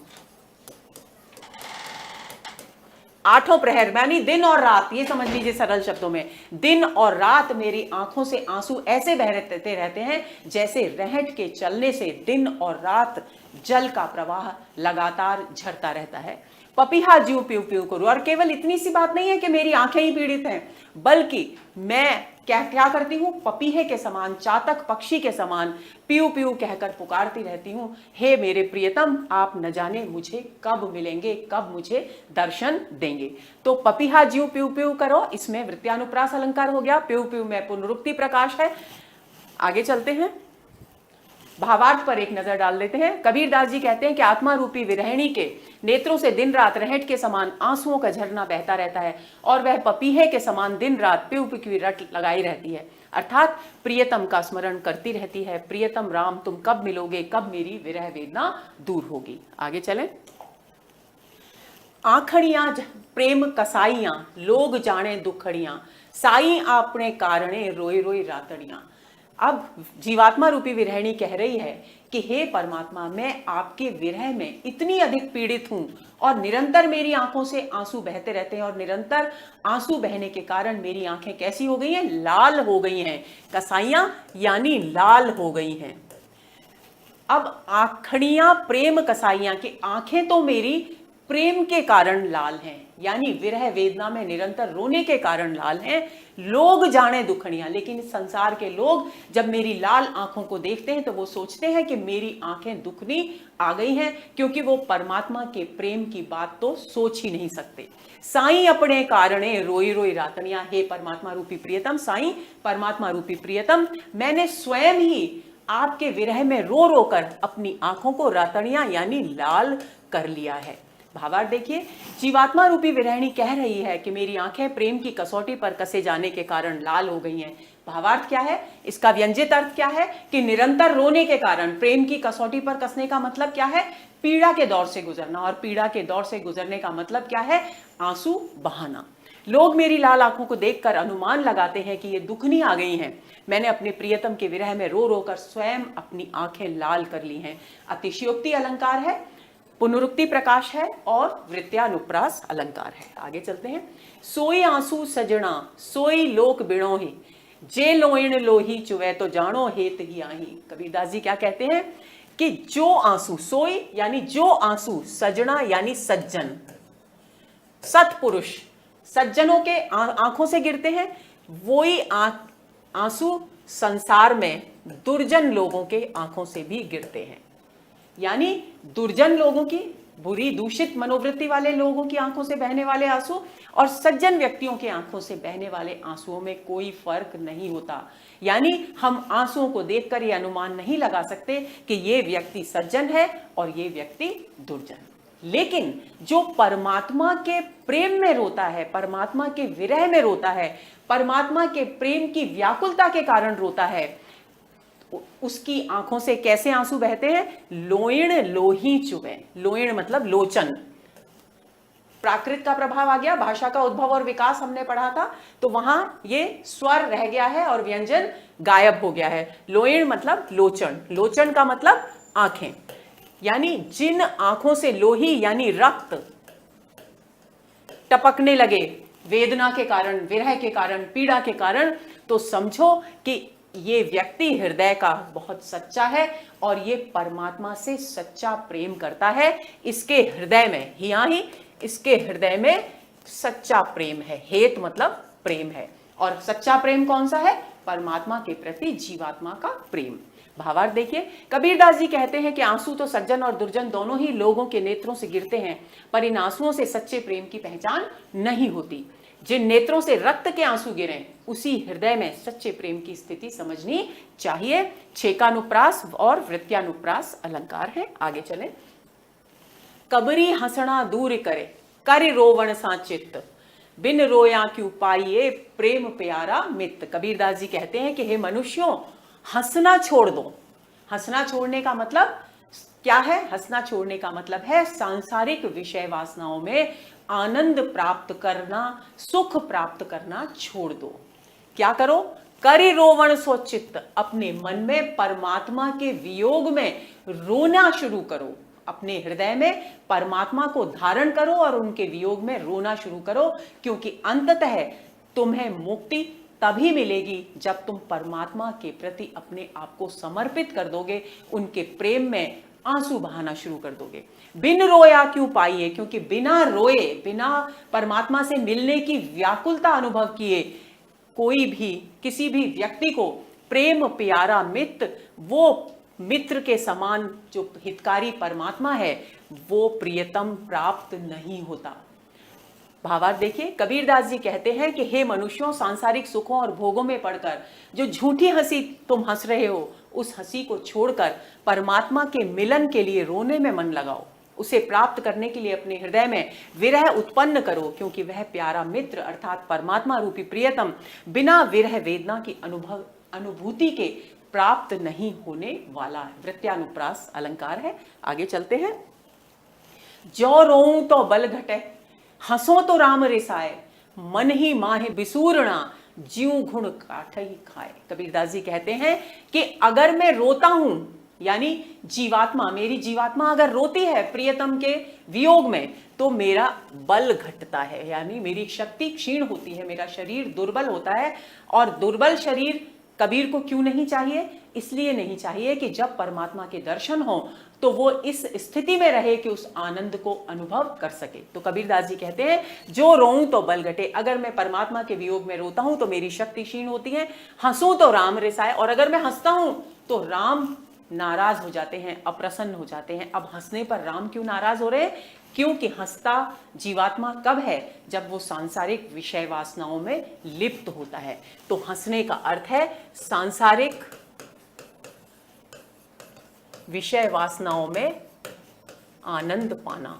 आठों प्रहर यानी दिन और रात, ये समझ लीजिए सरल शब्दों में, दिन और रात मेरी आंखों से आंसू ऐसे बहते रहते हैं जैसे रहट के चलने से दिन और रात जल का प्रवाह लगातार झरता रहता है। पपीहा ज्यूं प्यू प्यू करूं, और केवल इतनी सी बात नहीं है कि मेरी आंखें ही पीड़ित हैं, बल्कि मैं क्या करती हूं? पपीहे के समान, चातक पक्षी के समान प्यू प्यू कहकर पुकारती रहती हूं, हे मेरे प्रियतम, आप न जाने मुझे कब मिलेंगे, कब मुझे दर्शन देंगे। तो पपीहा ज्यूं प्यू प्यू करो, इसमें वृत्यानुप्रास अलंकार हो गया। प्यू प्यू में पुनरुक्ति प्रकाश है। आगे चलते हैं, भावार्थ पर एक नजर डाल देते हैं। कबीरदास जी कहते हैं कि आत्मा रूपी विरहिणी के नेत्रों से दिन रात रहट के समान आंसुओं का झरना बहता रहता है और वह पपीहे के समान दिन रात प्यू प्यू की रट लगाई रहती है, अर्थात प्रियतम का स्मरण करती रहती है। प्रियतम राम, तुम कब मिलोगे, कब मेरी विरह वेदना दूर होगी। आगे चलें। आखड़ियां प्रेम कसाइयां, लोग जाने दुखड़ियां, साई आपने कारणे रोई रोई रातड़ियां। अब जीवात्मा रूपी विरहिणी कह रही है कि हे परमात्मा, मैं आपके विरह में इतनी अधिक पीड़ित हूं और निरंतर मेरी आंखों से आंसू बहते रहते हैं और निरंतर आंसू बहने के कारण मेरी आंखें कैसी हो गई हैं? लाल हो गई हैं। कसाइयां यानी लाल हो गई हैं। अब आखड़ियां प्रेम कसाइयां की आंखें तो मेरी प्रेम के कारण लाल हैं, यानी विरह वेदना में निरंतर रोने के कारण लाल हैं। लोग जाने दुखड़ियां, लेकिन इस संसार के लोग जब मेरी लाल आंखों को देखते हैं तो वो सोचते हैं कि मेरी आंखें दुखनी आ गई हैं, क्योंकि वो परमात्मा के प्रेम की बात तो सोच ही नहीं सकते। साईं अपने कारणे रोई रोई रातड़ियां, हे परमात्मा रूपी प्रियतम, साईं परमात्मा रूपी प्रियतम, मैंने स्वयं ही आपके विरह में रो रो कर अपनी आंखों को रातड़ियां यानी लाल कर लिया है। भावार्थ देखिए, जीवात्मा रूपी विरहिणी कह रही है कि मेरी आंखें प्रेम की कसौटी पर कसे जाने के कारण लाल हो गई हैं। भावार्थ क्या है, इसका व्यंजित अर्थ क्या है कि निरंतर रोने के कारण, प्रेम की कसौटी पर कसने का मतलब क्या है, पीड़ा के दौर से गुजरना, और पीड़ा के दौर से गुजरने का मतलब क्या है, आंसू बहाना। लोग मेरी लाल आंखों को देखकर अनुमान लगाते हैं कि ये दुखनी आ गई हैं। मैंने अपने प्रियतम के विरह में रो रो कर स्वयं अपनी आंखें लाल कर ली हैं। अतिशयोक्ति अलंकार है, पुनरुक्ति प्रकाश है और वृत्यानुप्रास अलंकार है। आगे चलते हैं। सोई आंसू सजना सोई लोक बिणोही, जे लोइण लोही चुवे तो जानो हेत ही आही। कबीरदास जी क्या कहते हैं कि जो आंसू, सोई यानी जो आंसू, सजना यानी सज्जन, सत्पुरुष, सज्जनों के आंखों से गिरते हैं, वही आंसू संसार में दुर्जन लोगों के आंखों से भी गिरते हैं। यानी दुर्जन लोगों की, बुरी दूषित मनोवृत्ति वाले लोगों की आंखों से बहने वाले आंसू और सज्जन व्यक्तियों की आंखों से बहने वाले आंसुओं में कोई फर्क नहीं होता। यानी हम आंसुओं को देखकर यह अनुमान नहीं लगा सकते कि ये व्यक्ति सज्जन है और ये व्यक्ति दुर्जन। लेकिन जो परमात्मा के प्रेम में रोता है, परमात्मा के विरह में रोता है, परमात्मा के प्रेम की व्याकुलता के कारण रोता है, उसकी आंखों से कैसे आंसू बहते हैं, लोइण लोही चुवे। लोइण मतलब लोचन, प्राकृत का प्रभाव आ गया, भाषा का उद्भव और विकास हमने पढ़ा था, तो वहां ये स्वर रह गया है और व्यंजन गायब हो गया है। लोइण मतलब लोचन, लोचन का मतलब आंखें। यानी जिन आंखों से लोही यानी रक्त टपकने लगे वेदना के कारण, विरह के कारण, पीड़ा के कारण, तो समझो कि ये व्यक्ति हृदय का बहुत सच्चा है और ये परमात्मा से सच्चा प्रेम करता है। इसके हृदय में, ही इसके हृदय में सच्चा प्रेम है। हेत मतलब प्रेम है, और सच्चा प्रेम कौन सा है, परमात्मा के प्रति जीवात्मा का प्रेम। भावार्थ देखिए, कबीरदास जी कहते हैं कि आंसू तो सज्जन और दुर्जन दोनों ही लोगों के नेत्रों से गिरते हैं, पर इन आंसुओं से सच्चे प्रेम की पहचान नहीं होती। जिन नेत्रों से रक्त के आंसू गिरे, उसी हृदय में सच्चे प्रेम की स्थिति समझनी चाहिए। छेकानुप्रास और वृत्यानुप्रास अलंकार है। आगे चले। कबरी हंसना दूर करे, कर रोवण सा चित्त, बिन रोया क्यों पाइए प्रेम प्यारा मित्र। कबीरदास जी कहते हैं कि हे मनुष्यों, हंसना छोड़ दो। हंसना छोड़ने का मतलब क्या है, हंसना छोड़ने का मतलब है सांसारिक विषय वासनाओं में आनंद प्राप्त करना, सुख प्राप्त करना छोड़ दो। क्या करो, करि रोवण सो चित्त, अपने मन में परमात्मा के वियोग में रोना शुरू करो। अपने हृदय में परमात्मा को धारण करो और उनके वियोग में रोना शुरू करो, क्योंकि अंततः तुम्हें मुक्ति तभी मिलेगी जब तुम परमात्मा के प्रति अपने आप को समर्पित कर दोगे, उनके प्रेम में आंसू बहाना शुरू कर दोगे। बिन रोया क्यों पाइए, क्योंकि बिना रोए, बिना परमात्मा से मिलने की व्याकुलता अनुभव किए कोई भी, किसी भी व्यक्ति को प्रेम प्यारा मित्र, वो मित्र के समान जो हितकारी परमात्मा है, वो प्रियतम प्राप्त नहीं होता। भावार्थ देखिए, कबीरदास जी कहते हैं कि हे मनुष्यों, सांसारिक सुखों और भोगों में पड़कर जो झूठी हंसी तुम हंस रहे हो, उस हंसी को छोड़कर परमात्मा के मिलन के लिए रोने में मन लगाओ। उसे प्राप्त करने के लिए अपने हृदय में विरह उत्पन्न करो, क्योंकि वह प्यारा मित्र अर्थात परमात्मा रूपी प्रियतम बिना विरह वेदना की अनुभूति के प्राप्त नहीं होने वाला है। वृत्यानुप्रास अलंकार है। आगे चलते हैं। जो रोऊं तो बल घटे, हंसो तो राम रिसाए, मन ही माहे बिसूरना, जीव गुण काठ ही खाए। कबीरदास जी कहते हैं कि अगर मैं रोता हूं, यानी जीवात्मा, मेरी जीवात्मा अगर रोती है प्रियतम के वियोग में, तो मेरा बल घटता है, यानी मेरी शक्ति क्षीण होती है, मेरा शरीर दुर्बल होता है। और दुर्बल शरीर कबीर को क्यों नहीं चाहिए, इसलिए नहीं चाहिए कि जब परमात्मा के दर्शन हो तो वो इस स्थिति में रहे कि उस आनंद को अनुभव कर सके। तो कबीरदास जी कहते हैं जो रोऊं तो बल घटे, अगर मैं परमात्मा के वियोग में रोता हूं तो मेरी शक्ति क्षीण होती है। हंसूं तो राम रिसाए, और अगर मैं हंसता हूं तो राम नाराज हो जाते हैं, अप्रसन्न हो जाते हैं। अब हंसने पर राम क्यों नाराज हो रहे हैं, क्योंकि हंसता जीवात्मा कब है, जब वो सांसारिक विषय वासनाओं में लिप्त होता है। तो हंसने का अर्थ है सांसारिक विषय वासनाओं में आनंद पाना।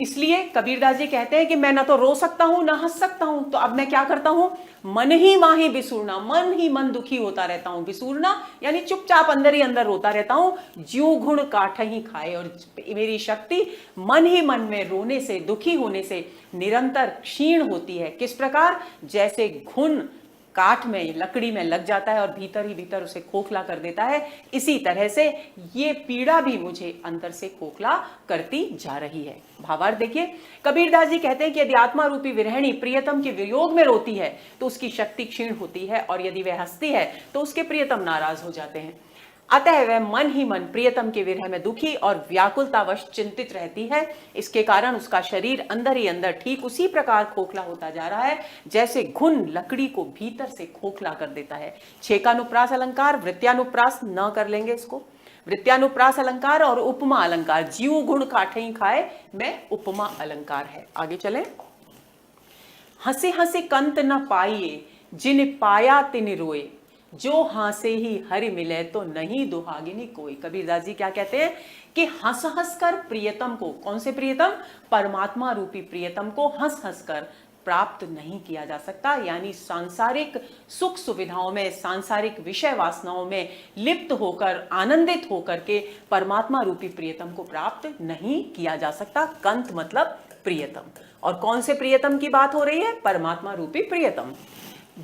इसलिए कबीरदास जी कहते हैं कि मैं ना तो रो सकता हूं ना हंस सकता हूं, तो अब मैं क्या करता हूं, मन ही माही बिसूरना, मन ही मन दुखी होता रहता हूं। बिसूरना यानी चुपचाप अंदर ही अंदर रोता रहता हूं। ज्यों घुण काठ ही खाए, और मेरी शक्ति मन ही मन में रोने से, दुखी होने से निरंतर क्षीण होती है। किस प्रकार, जैसे घुन काठ में, लकड़ी में लग जाता है और भीतर ही भीतर उसे खोखला कर देता है, इसी तरह से ये पीड़ा भी मुझे अंदर से खोखला करती जा रही है। भावार्थ देखिए, कबीरदास जी कहते हैं कि यदि आत्मा रूपी विरहिणी प्रियतम के वियोग में रोती है तो उसकी शक्ति क्षीण होती है, और यदि वह हंसती है तो उसके प्रियतम नाराज हो जाते हैं। अतः वह मन ही मन प्रियतम के विरह में दुखी और व्याकुलतावश चिंतित रहती है। इसके कारण उसका शरीर अंदर ही अंदर ठीक उसी प्रकार खोखला होता जा रहा है जैसे घुन लकड़ी को भीतर से खोखला कर देता है। छेकानुप्रास अलंकार, वृत्यानुप्रास न कर लेंगे इसको। वृत्यानुप्रास अलंकार और उपमा अलंकार, ज्यों गुण काठई खाए में उपमा अलंकार है। आगे चले। हंसे हंसे कंत न पाइए, जिन पाया तिन रोए, जो हासे ही हरि मिले तो नहीं दुहागिनी कोई। कबीरदास जी क्या कहते हैं कि हंस हंस कर प्रियतम को, कौन से प्रियतम, परमात्मा रूपी प्रियतम को हंस हंस कर प्राप्त नहीं किया जा सकता। यानी सांसारिक सुख सुविधाओं में, सांसारिक विषय वासनाओं में लिप्त होकर, आनंदित होकर के परमात्मा रूपी प्रियतम को प्राप्त नहीं किया जा सकता। कंत मतलब प्रियतम, और कौन से प्रियतम की बात हो रही है, परमात्मा रूपी प्रियतम।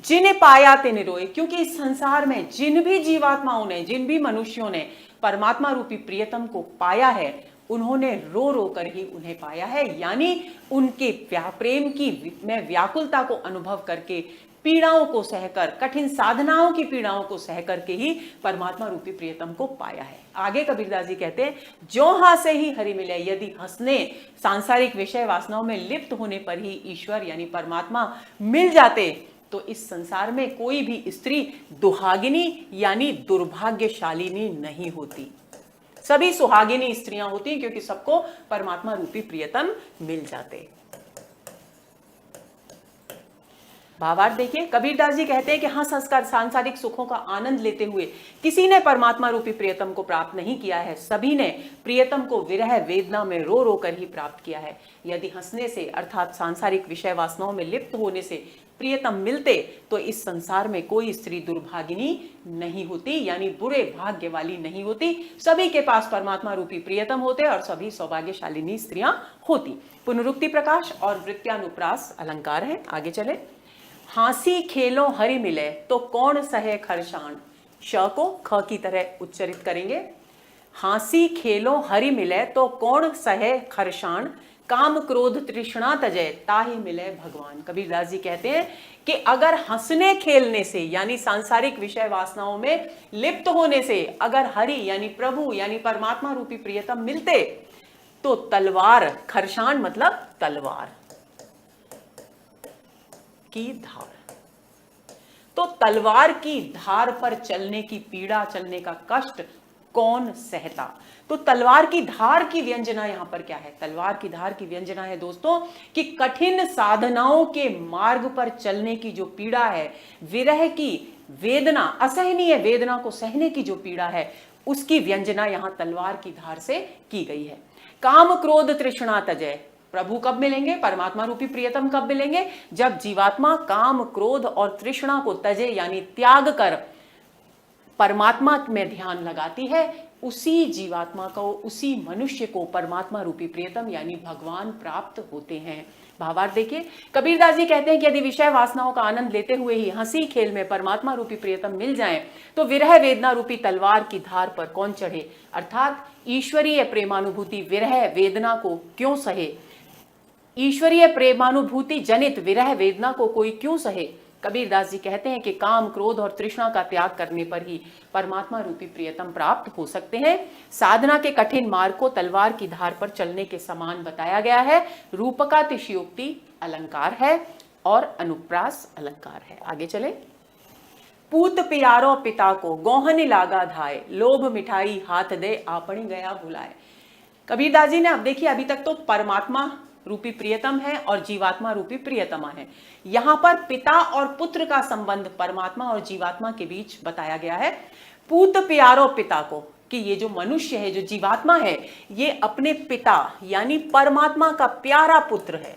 जिन्हें पाया तिन रोए, क्योंकि इस संसार में जिन भी जीवात्माओं ने, जिन भी मनुष्यों ने परमात्मा रूपी प्रियतम को पाया है, उन्होंने रो रो कर ही उन्हें पाया है। यानी उनके प्रेम की में व्याकुलता को अनुभव करके, पीड़ाओं को सहकर, कठिन साधनाओं की पीड़ाओं को सह करके ही परमात्मा रूपी प्रियतम को पाया है। आगे कबीरदास जी कहते हैं, जो हासे ही हरि मिले, यदि हंसने, सांसारिक विषय वासनाओं में लिप्त होने पर ही ईश्वर यानी परमात्मा मिल जाते, तो इस संसार में कोई भी स्त्री दुहागिनी यानी दुर्भाग्यशालिनी नहीं होती। सभी सुहागिनी स्त्रियां होती हैं, क्योंकि सबको परमात्मा रूपी प्रियतम मिल जाते। भावार्थ देखिए, कबीरदास जी कहते हैं कि हंस हंसकर सांसारिक सुखों का आनंद लेते हुए किसी ने परमात्मा रूपी प्रियतम को प्राप्त नहीं किया है। सभी ने प्रियतम को विरह वेदना में रो रो कर ही प्राप्त किया है। यदि हंसने से, अर्थात सांसारिक विषय वासनाओं में लिप्त होने से प्रियतम मिलते, तो इस संसार में कोई स्त्री दुर्भागिनी नहीं होती, यानी बुरे भाग्य वाली नहीं होती। सभी के पास परमात्मा रूपी प्रियतम होते और सभी सौभाग्यशालिनी स्त्रियां होती। पुनरुक्ति प्रकाश और वृत्यानुप्रास अलंकार है। आगे चले। हांसी खेलो हरि मिले तो कौन सहे खरशान, श को ख की तरह उच्चरित करेंगे। हांसी खेलो हरि मिले तो कौन सहे खरशान, काम क्रोध तृष्णा तजय ताहि मिले भगवान। कबीरदास जी कहते हैं कि अगर हंसने खेलने से, यानी सांसारिक विषय वासनाओं में लिप्त होने से, अगर हरि यानी प्रभु यानी परमात्मा रूपी प्रियतम मिलते, तो तलवार, खरशान मतलब तलवार की धार, तो तलवार की धार पर चलने की पीड़ा, चलने का कष्ट कौन सहता। तो तलवार की धार की व्यंजना यहां पर क्या है, तलवार की धार की व्यंजना है दोस्तों कि कठिन साधनाओं के मार्ग पर चलने की जो पीड़ा है, विरह की वेदना, असहनीय वेदना को सहने की जो पीड़ा है, उसकी व्यंजना यहां तलवार की धार से की गई है। काम क्रोध तृष्णा तजय, प्रभु कब मिलेंगे, परमात्मा रूपी प्रियतम कब मिलेंगे, जब जीवात्मा काम क्रोध और तृष्णा को तजे यानी त्याग कर परमात्मा में ध्यान लगाती है। उसी जीवात्मा को, उसी मनुष्य को परमात्मा रूपी प्रियतम यानी भगवान प्राप्त होते हैं। भावार्थ देखिए, कबीरदास जी कहते हैं कि यदि विषय वासनाओं का आनंद लेते हुए ही हंसी खेल में परमात्मा रूपी प्रियतम मिल जाएं, तो विरह वेदना रूपी तलवार की धार पर कौन चढ़े, अर्थात ईश्वरीय प्रेमानुभूति विरह वेदना को क्यों सहे, ईश्वरीय प्रेमानुभूति जनित विरह वेदना को कोई क्यों सहे। कबीरदास जी कहते हैं कि काम क्रोध और तृष्णा का त्याग करने पर ही परमात्मा रूपी प्रियतम प्राप्त हो सकते हैं। साधना के कठिन मार्ग को तलवार की धार पर चलने के समान बताया गया है। रूपकातिशयोक्ति अलंकार है और अनुप्रास अलंकार है। आगे चले। पूत प्यारो पिता को गोहन लागा धाय, लोभ मिठाई हाथ दे आपणी गया भुलाए। कबीरदास जी ने, अब देखिए, अभी तक तो परमात्मा रूपी प्रियतम है और जीवात्मा रूपी प्रियतमा है। यहां पर पिता और पुत्र का संबंध परमात्मा और जीवात्मा के बीच बताया गया है। पूत प्यारो पिता को, कि ये जो मनुष्य है, जो जीवात्मा है, ये अपने पिता यानी परमात्मा का प्यारा पुत्र है,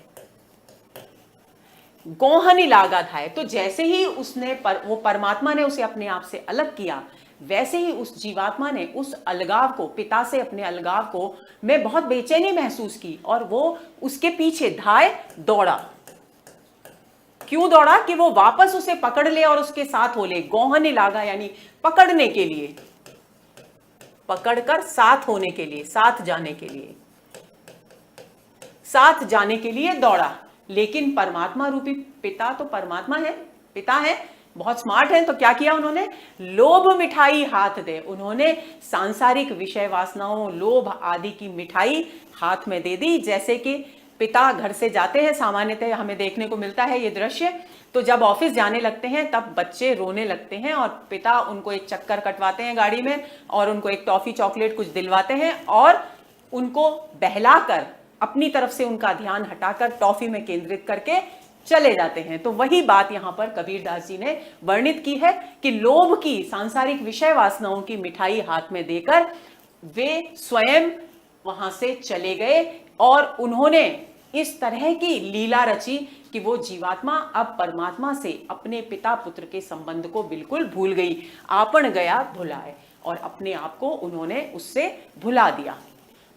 गोहनी लागत है। तो जैसे ही वो परमात्मा ने उसे अपने आप से अलग किया, वैसे ही उस जीवात्मा ने उस अलगाव को, पिता से अपने अलगाव को में बहुत बेचैनी महसूस की और वो उसके पीछे धाए दौड़ा। क्यों दौड़ा? कि वो वापस उसे पकड़ ले और उसके साथ हो ले। गोहनी लागा यानी पकड़ने के लिए, पकड़कर साथ होने के लिए, साथ जाने के लिए, साथ जाने के लिए दौड़ा। लेकिन परमात्मा रूपी पिता तो परमात्मा है, पिता है, बहुत स्मार्ट है। तो क्या किया उन्होंने? लोभ मिठाई हाथ दे। उन्होंने सांसारिक विषय वासनाओं, लोभ आदि की मिठाई हाथ में दे दी। जैसे कि पिता घर से जाते हैं, सामान्यतः हमें देखने को मिलता है ये दृश्य, तो जब ऑफिस जाने लगते हैं तब बच्चे रोने लगते हैं और पिता उनको एक चक्कर कटवाते हैं गाड़ी में और उनको एक टॉफी चॉकलेट कुछ दिलवाते हैं और उनको बहलाकर अपनी तरफ से उनका ध्यान हटाकर टॉफी में केंद्रित करके चले जाते हैं। तो वही बात यहां पर कबीरदास जी ने वर्णित की है कि लोभ की, सांसारिक विषय वासनाओं की मिठाई हाथ में देकर वे स्वयं वहां से चले गए और उन्होंने इस तरह की लीला रची कि वो जीवात्मा अब परमात्मा से अपने पिता पुत्र के संबंध को बिल्कुल भूल गई। आपन गया भुलाए, और अपने आप को उन्होंने उससे भुला दिया।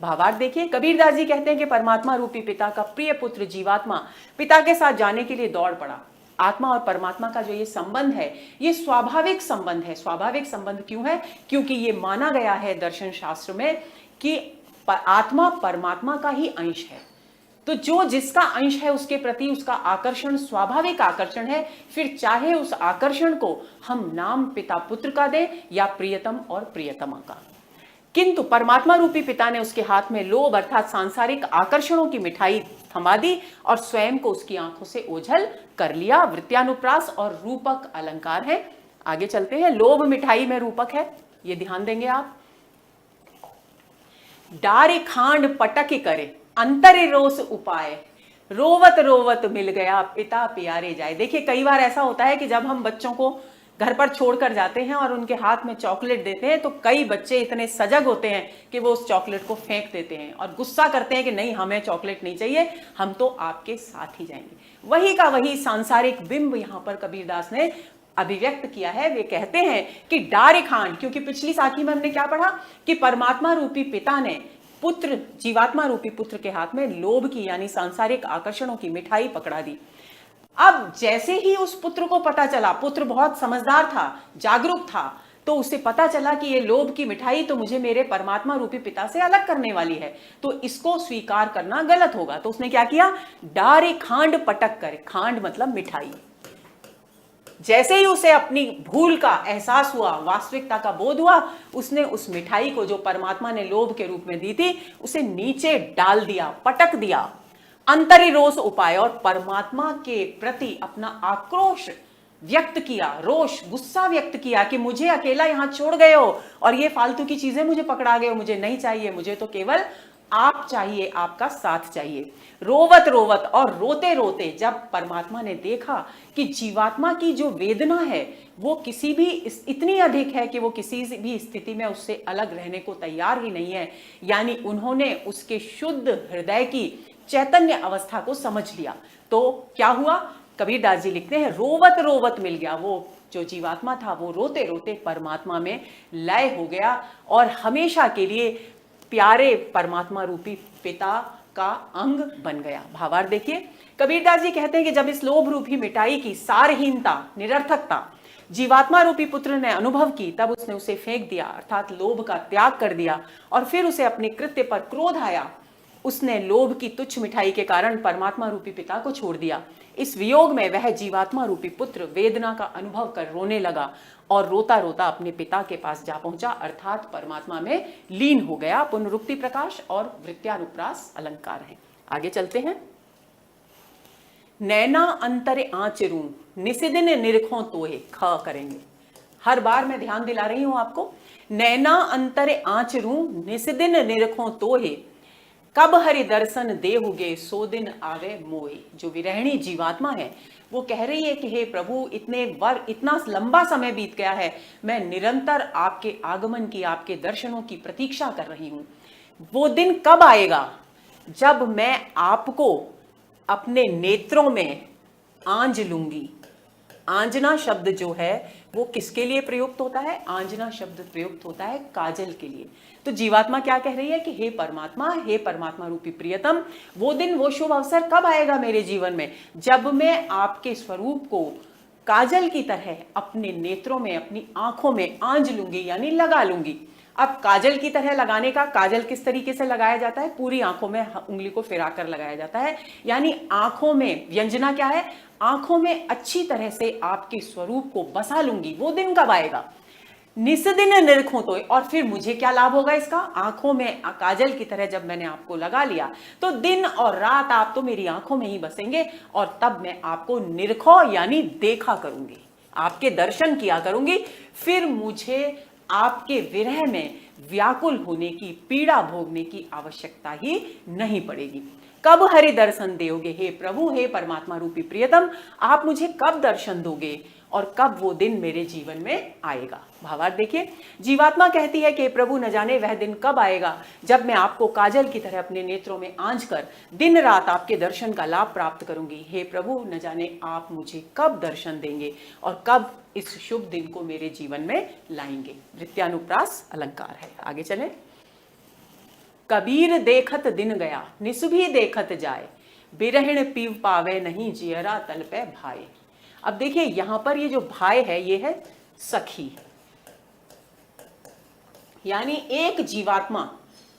भावार्थ देखिए, कबीरदास जी कहते हैं कि परमात्मा रूपी पिता का प्रिय पुत्र जीवात्मा पिता के साथ जाने के लिए दौड़ पड़ा। आत्मा और परमात्मा का जो ये संबंध है, ये स्वाभाविक संबंध है। स्वाभाविक संबंध क्यों है? क्योंकि ये माना गया है दर्शन शास्त्र में कि आत्मा परमात्मा का ही अंश है। तो जो जिसका अंश है उसके प्रति उसका आकर्षण स्वाभाविक आकर्षण है, फिर चाहे उस आकर्षण को हम नाम पिता पुत्र का दें या प्रियतम और प्रियतमा का। किंतु परमात्मा रूपी पिता ने उसके हाथ में लोभ अर्थात सांसारिक आकर्षणों की मिठाई थमा दी और स्वयं को उसकी आंखों से ओझल कर लिया। वृत्यानुप्रास और रूपक अलंकार है। आगे चलते हैं। लोभ मिठाई में रूपक है, ये ध्यान देंगे आप। डारे खांड पटक करे अंतरे रोस उपाय, रोवत रोवत मिल गया पिता प्यारे जाए। देखिए, कई बार ऐसा होता है कि जब हम बच्चों को घर पर छोड़कर जाते हैं और उनके हाथ में चॉकलेट देते हैं तो कई बच्चे इतने सजग होते हैं कि वो उस चॉकलेट को फेंक देते हैं और गुस्सा करते हैं कि नहीं, हमें चॉकलेट नहीं चाहिए, हम तो आपके साथ ही जाएंगे। वही का वही सांसारिक बिंब यहां पर कबीरदास ने अभिव्यक्त किया है। वे कहते हैं कि डारे खांड, क्योंकि पिछली साखी में हमने क्या पढ़ा कि परमात्मा रूपी पिता ने पुत्र, जीवात्मा रूपी पुत्र के हाथ में लोभ की यानी सांसारिक आकर्षणों की मिठाई पकड़ा दी। अब जैसे ही उस पुत्र को पता चला, पुत्र बहुत समझदार था, जागरूक था, तो उसे पता चला कि ये लोभ की मिठाई तो मुझे मेरे परमात्मा रूपी पिता से अलग करने वाली है, तो इसको स्वीकार करना गलत होगा। तो उसने क्या किया? डारे खांड पटक कर, खांड मतलब मिठाई। जैसे ही उसे अपनी भूल का एहसास हुआ, वास्तविकता का बोध हुआ, उसने उस मिठाई को जो परमात्मा ने लोभ के रूप में दी थी उसे नीचे डाल दिया, पटक दिया। अंतरी रोष उपाय, और परमात्मा के प्रति अपना आक्रोश व्यक्त किया, रोष, गुस्सा व्यक्त किया कि मुझे अकेला यहां छोड़ गए हो और ये फालतू की चीजें मुझे पकड़ा गए हो, मुझे नहीं चाहिए, मुझे तो केवल आप चाहिए, आपका साथ चाहिए। रोवत रोवत, और रोते रोते जब परमात्मा ने देखा कि जीवात्मा की जो वेदना है वो किसी भी इतनी अधिक है कि वो किसी भी स्थिति में उससे अलग रहने को तैयार ही नहीं है, यानी उन्होंने उसके शुद्ध हृदय की चैतन्य अवस्था को समझ लिया। तो क्या हुआ? कबीरदास जी लिखते हैं, रोवत रोवत मिल गया। वो जो जीवात्मा था वो रोते रोते परमात्मा में लय हो गया और हमेशा के लिए प्यारे परमात्मा रूपी पिता का अंग बन गया। भावार्थ देखिए, कबीरदास जी कहते हैं कि जब इस लोभ रूपी मिठाई की सारहीनता, निरर्थकता जीवात्मा रूपी पुत्र ने अनुभव की, तब उसने उसे फेंक दिया, अर्थात लोभ का त्याग कर दिया। और फिर उसे अपने कृत्य पर क्रोध आया। उसने लोभ की तुच्छ मिठाई के कारण परमात्मा रूपी पिता को छोड़ दिया। इस वियोग में वह जीवात्मा रूपी पुत्र वेदना का अनुभव कर रोने लगा और रोता रोता अपने पिता के पास जा पहुंचा, अर्थात परमात्मा में लीन हो गया। पुनरुक्ति प्रकाश और वृत्यानुप्रास अलंकार है। आगे चलते हैं। नैना अंतरे आंचरू निसिदिन निरखों तोहे, ख करेंगे। हर बार मैं ध्यान दिला रही हूं आपको। नैना अंतरे आंचरू निसिदिन निरखों तोहे, कब हरि दर्शन देहुगे सो दिन आवे मोए। जो विरहिणी जीवात्मा है वो कह रही है कि हे प्रभु, इतना लंबा समय बीत गया है, मैं निरंतर आपके आगमन की, आपके दर्शनों की प्रतीक्षा कर रही हूं। वो दिन कब आएगा जब मैं आपको अपने नेत्रों में आंज लूंगी। आंजना शब्द जो है वो किसके लिए प्रयुक्त होता है? आंजना शब्द प्रयुक्त होता है काजल के लिए। तो जीवात्मा क्या कह रही है कि हे परमात्मा रूपी प्रियतम, वो दिन, वो शुभ अवसर कब आएगा मेरे जीवन में जब मैं आपके स्वरूप को काजल की तरह अपने नेत्रों में, अपनी आंखों में आंज लूंगी, यानी लगा लूंगी। अब काजल की तरह लगाने का, काजल किस तरीके से लगाया जाता है? पूरी आंखों में उंगली को फिराकर लगाया जाता है, यानी आंखों में व्यंजना क्या है? आंखों में अच्छी तरह से आपके स्वरूप को बसा लूंगी। वो दिन कब आएगा? निस दिन निरखूं तो। और फिर मुझे क्या लाभ होगा इसका? आंखों में काजल की तरह जब मैंने आपको लगा लिया तो दिन और रात आप तो मेरी आंखों में ही बसेंगे, और तब मैं आपको निरखो यानी देखा करूंगी, आपके दर्शन किया करूंगी। फिर मुझे आपके विरह में व्याकुल होने की, पीड़ा भोगने की आवश्यकता ही नहीं पड़ेगी। कब हरि दर्शन दोगे हे प्रभु, हे परमात्मा रूपी प्रियतम, आप मुझे कब दर्शन दोगे और कब वो दिन मेरे जीवन में आएगा? भावार्थ देखिए, जीवात्मा कहती है कि प्रभु, न जाने वह दिन कब आएगा जब मैं आपको काजल की तरह अपने नेत्रों में आंज कर दिन रात आपके दर्शन का लाभ प्राप्त करूंगी। हे प्रभु, न जाने आप मुझे कब दर्शन देंगे और कब इस शुभ दिन को मेरे जीवन में लाएंगे। वृत्यानुप्रास अलंकार है। आगे चलें। कबीर देखत दिन गया, निसुभी देखत जाए, बिरहिण पीव पावे नहीं, जियरा तल पे भाई। अब देखिए यहां पर ये जो भाई है ये है सखी, यानी एक जीवात्मा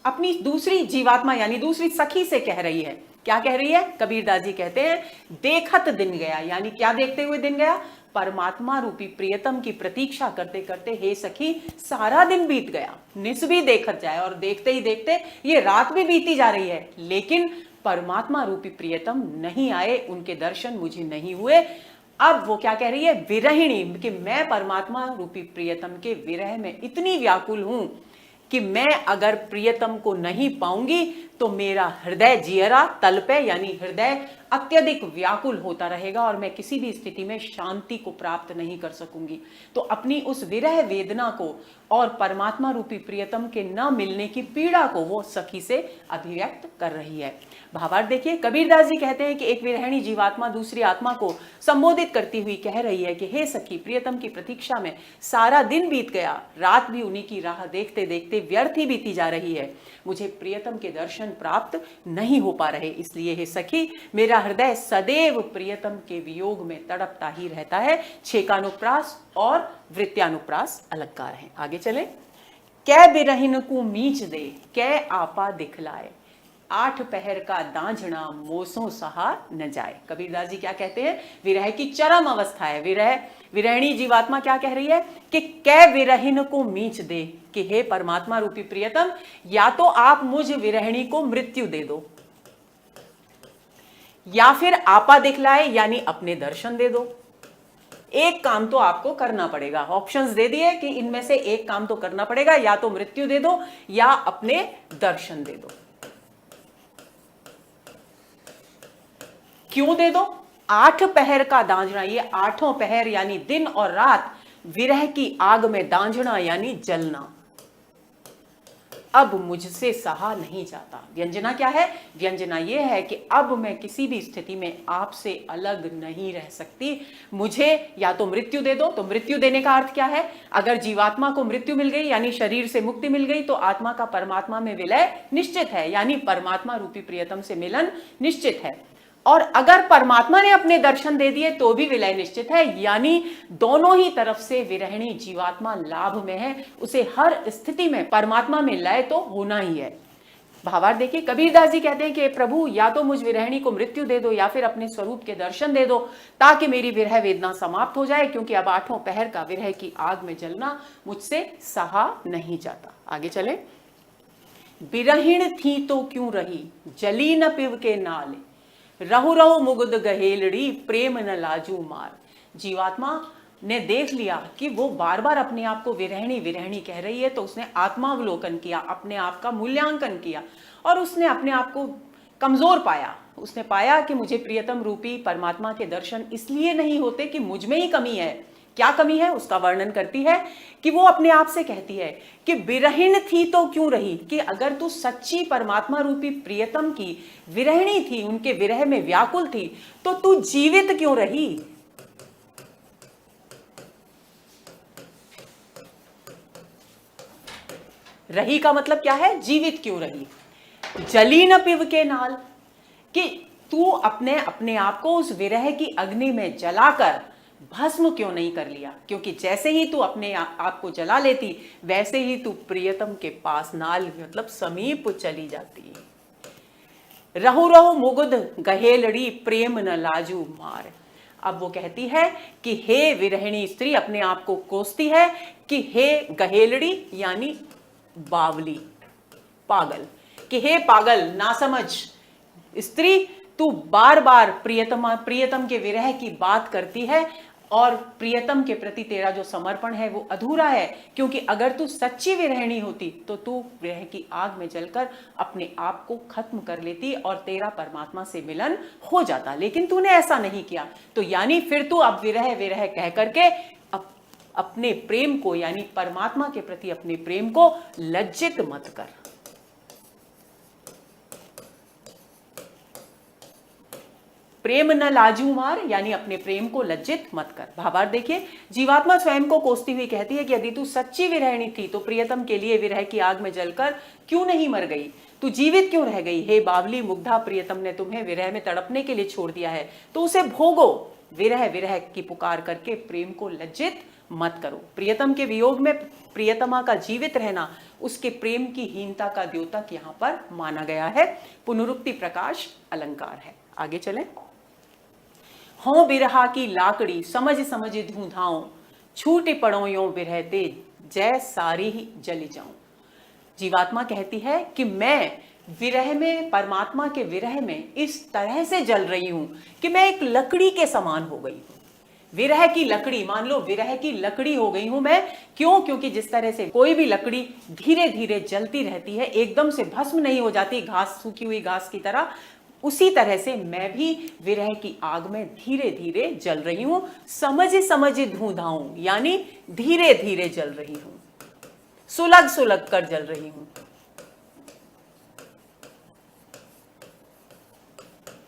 अपनी दूसरी जीवात्मा यानी दूसरी सखी से कह रही है। क्या कह रही है? कबीरदास जी कहते हैं देखत दिन गया, यानी क्या देखते हुए दिन गया? परमात्मा रूपी प्रियतम की प्रतीक्षा करते करते हे सखी सारा दिन बीत गया। निस भी देखत जाए, और देखते ही देखते ये रात भी बीती जा रही है, लेकिन परमात्मा रूपी प्रियतम नहीं आए, उनके दर्शन मुझे नहीं हुए। अब वो क्या कह रही है? विरहिणी, कि मैं परमात्मा रूपी प्रियतम के विरह में इतनी व्याकुल हूं कि मैं अगर प्रियतम को नहीं पाऊंगी तो मेरा हृदय जियरा तलपे, यानी हृदय अत्यधिक व्याकुल होता रहेगा और मैं किसी भी स्थिति में शांति को प्राप्त नहीं कर सकूंगी। तो अपनी उस विरह वेदना को और परमात्मा रूपी प्रियतम के न मिलने की पीड़ा को वो सखी से अभिव्यक्त कर रही है। भावार्थ देखिए, कबीरदास जी कहते हैं कि एक विरहिणी जीवात्मा दूसरी आत्मा को संबोधित करती हुई कह रही है कि हे सखी, प्रियतम की प्रतीक्षा में सारा दिन बीत गया, रात भी उन्हीं की राह देखते देखते व्यर्थ ही बीती जा रही है, मुझे प्रियतम के दर्शन प्राप्त नहीं हो पा रहे, इसलिए हे सखी मेरा हृदय सदैव प्रियतम के वियोग में तड़पता ही रहता है। छेकानुप्रास और वृत्यानुप्रास अलंकार हैं। आगे चलें। कै बिरहिन को मीच दे, कै आपा दिखलाए, आठ पहर का दांझना मोसों सहा न जाए। कबीरदास जी क्या कहते हैं? विरह की चरम अवस्था है। विरहिणी जीवात्मा क्या कह रही है कि कै विरहिन को मीच दे, कि हे परमात्मा रूपी प्रियतम, या तो आप मुझ विरहिणी को मृत्यु दे दो, या फिर आपा दिखलाए यानी अपने दर्शन दे दो। एक काम तो आपको करना पड़ेगा। ऑप्शंस दे दिए कि इनमें से एक काम तो करना पड़ेगा, या तो मृत्यु दे दो या अपने दर्शन दे दो। क्यों दे दो? आठ पहर का दांझना, ये आठों पहर यानी दिन और रात विरह की आग में दांझना यानी जलना, अब मुझसे सहा नहीं जाता। व्यंजना क्या है? व्यंजना ये है कि अब मैं किसी भी स्थिति में आपसे अलग नहीं रह सकती, मुझे या तो मृत्यु दे दो। तो मृत्यु देने का अर्थ क्या है? अगर जीवात्मा को मृत्यु मिल गई यानी शरीर से मुक्ति मिल गई तो आत्मा का परमात्मा में विलय निश्चित है, यानी परमात्मा रूपी प्रियतम से मिलन निश्चित है। और अगर परमात्मा ने अपने दर्शन दे दिए तो भी विलय निश्चित है, यानी दोनों ही तरफ से विरहिणी जीवात्मा लाभ में है, उसे हर स्थिति में परमात्मा में लय तो होना ही है। भावार्थ देखिए, कबीरदास जी कहते हैं कि प्रभु या तो मुझ विरहिणी को मृत्यु दे दो या फिर अपने स्वरूप के दर्शन दे दो, ताकि मेरी विरह वेदना समाप्त हो जाए, क्योंकि अब आठों पहर का विरह की आग में जलना मुझसे सहा नहीं जाता। आगे चले। बिरहिण थी तो क्यों रही, जली न पिव के नाल, रहु रहु मुगुद गहेलड़ी, प्रेम न लाजू मार। जीवात्मा ने देख लिया कि वो बार बार अपने आप को विरहिणी विरहिणी कह रही है, तो उसने आत्मावलोकन किया, अपने आप का मूल्यांकन किया और उसने अपने आप को कमजोर पाया। उसने पाया कि मुझे प्रियतम रूपी परमात्मा के दर्शन इसलिए नहीं होते कि मुझ में ही कमी है। क्या कमी है उसका वर्णन करती है कि वो अपने आप से कहती है कि विरहिण थी तो क्यों रही, कि अगर तू सच्ची परमात्मा रूपी प्रियतम की विरहिणी थी, उनके विरह में व्याकुल थी, तो तू जीवित क्यों रही। रही का मतलब क्या है, जीवित क्यों रही। जली न पिव के नाल, कि तू अपने आप को उस विरह की अग्नि में जलाकर भस्म क्यों नहीं कर लिया, क्योंकि जैसे ही तू अपने आप को जला लेती वैसे ही तू प्रियतम के पास नाल मतलब समीप चली जाती। रहु रहु मुगुद गहेलड़ी प्रेम न लाजू मार। अब वो कहती है कि हे विरहिणी स्त्री, अपने आप को कोसती है कि हे गहेलड़ी यानी बावली, पागल, कि हे पागल नासमझ स्त्री, तू बार बार प्रियतम के विरह की बात करती है और प्रियतम के प्रति तेरा जो समर्पण है वो अधूरा है, क्योंकि अगर तू सच्ची विरहिणी होती तो तू विरह की आग में जलकर अपने आप को खत्म कर लेती और तेरा परमात्मा से मिलन हो जाता, लेकिन तूने ऐसा नहीं किया। तो यानी फिर तू अब विरह विरह कह करके अपने प्रेम को यानी परमात्मा के प्रति अपने प्रेम को लज्जित मत कर। प्रेम न लाजू मार यानी अपने प्रेम को लज्जित मत कर। भावार्थ देखिए, जीवात्मा स्वयं को कोसती हुई कहती है कि यदि तू सच्ची विरहिणी थी तो प्रियतम के लिए विरह की आग में जलकर क्यों नहीं मर गई, तू जीवित क्यों रह गई। हे बावली मुग्धा, प्रियतम ने तुम्हें विरह में तड़पने के लिए छोड़ दिया है तो उसे भोगो, विरह विरह की पुकार करके प्रेम को लज्जित मत करो। प्रियतम के वियोग में प्रियतमा का जीवित रहना उसके प्रेम की हीनता का द्योतक यहां पर माना गया है। पुनरुक्ति प्रकाश अलंकार है। आगे चलें। हों बिरहा की लाकड़ी समझ समझ धूधाओं, छूटे पड़ो यो बिरहते जय सारी ही जली जाऊं। जीवात्मा कहती है कि मैं विरह में, परमात्मा के विरह में इस तरह से जल रही हूं कि मैं एक लकड़ी के समान हो गई हूं। विरह की लकड़ी, मान लो विरह की लकड़ी हो गई हूं मैं। क्यों? क्योंकि जिस तरह से कोई भी लकड़ी धीरे धीरे जलती रहती है, एकदम से भस्म नहीं हो जाती घास, सूखी हुई घास की तरह, उसी तरह से मैं भी विरह की आग में धीरे धीरे जल रही हूं। समझ समझ धूधाऊं यानी धीरे धीरे जल रही हूं, सुलग सुलग कर जल रही हूं।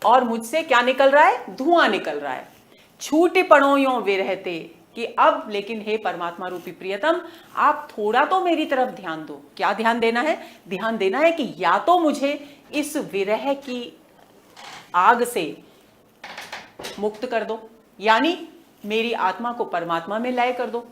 और मुझसे क्या निकल रहा है? धुआं निकल रहा है। छूटे पड़ो यो विरहते, कि अब लेकिन हे परमात्मा रूपी प्रियतम, आप थोड़ा तो मेरी तरफ ध्यान दो। क्या ध्यान देना है? ध्यान देना है कि या तो मुझे इस विरह की आग से मुक्त कर दो, यानी मेरी आत्मा को परमात्मा में लय कर दो,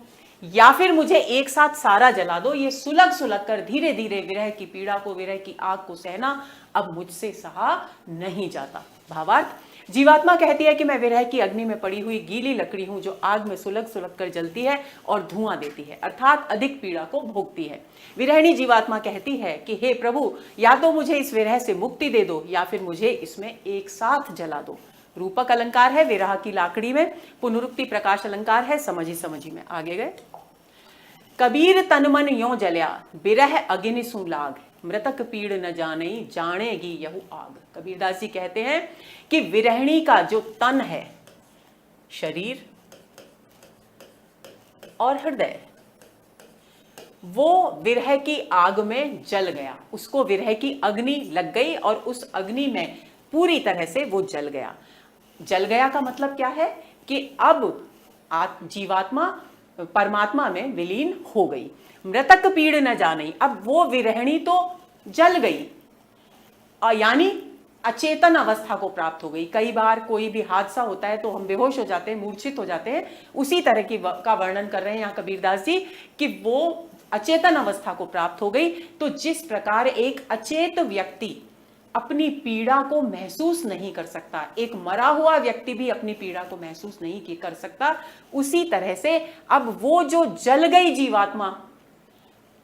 या फिर मुझे एक साथ सारा जला दो। ये सुलग सुलग कर धीरे धीरे विरह की पीड़ा को, विरह की आग को सहना अब मुझसे सहा नहीं जाता। भावार्थ, जीवात्मा कहती है कि मैं विरह की अग्नि में पड़ी हुई गीली लकड़ी हूं जो आग में सुलग सुलग कर जलती है और धुआं देती है, अर्थात अधिक पीड़ा को भोगती है। विरहिणी जीवात्मा कहती है कि हे प्रभु, या तो मुझे इस विरह से मुक्ति दे दो या फिर मुझे इसमें एक साथ जला दो। रूपक अलंकार है विरह की लाकड़ी में, पुनरुक्ति प्रकाश अलंकार है समझी समझी में। आगे गए। कबीर तन मन यो जल्या, बिरह अग्नि सु लाग, मृतक पीड़ न जानई, जानेगी यहु आग। कबीरदास जी कहते हैं कि विरहिणी का जो तन है, शरीर और हृदय, वो विरह की आग में जल गया, उसको विरह की अग्नि लग गई और उस अग्नि में पूरी तरह से वो जल गया। जल गया का मतलब क्या है कि अब जीवात्मा परमात्मा में विलीन हो गई। मृतक पीड़ न जानी, अब वो विरहिणी तो जल गई, यानी अचेतन अवस्था को प्राप्त हो गई। कई बार कोई भी हादसा होता है तो हम बेहोश हो जाते हैं, मूर्छित हो जाते हैं, उसी तरह की का वर्णन कर रहे हैं यहाँ कबीरदास जी कि वो अचेतन अवस्था को प्राप्त हो गई। तो जिस प्रकार एक अचेत व्यक्ति अपनी पीड़ा को महसूस नहीं कर सकता, एक मरा हुआ व्यक्ति भी अपनी पीड़ा को महसूस नहीं कर सकता, उसी तरह से अब वो जो जल गई जीवात्मा,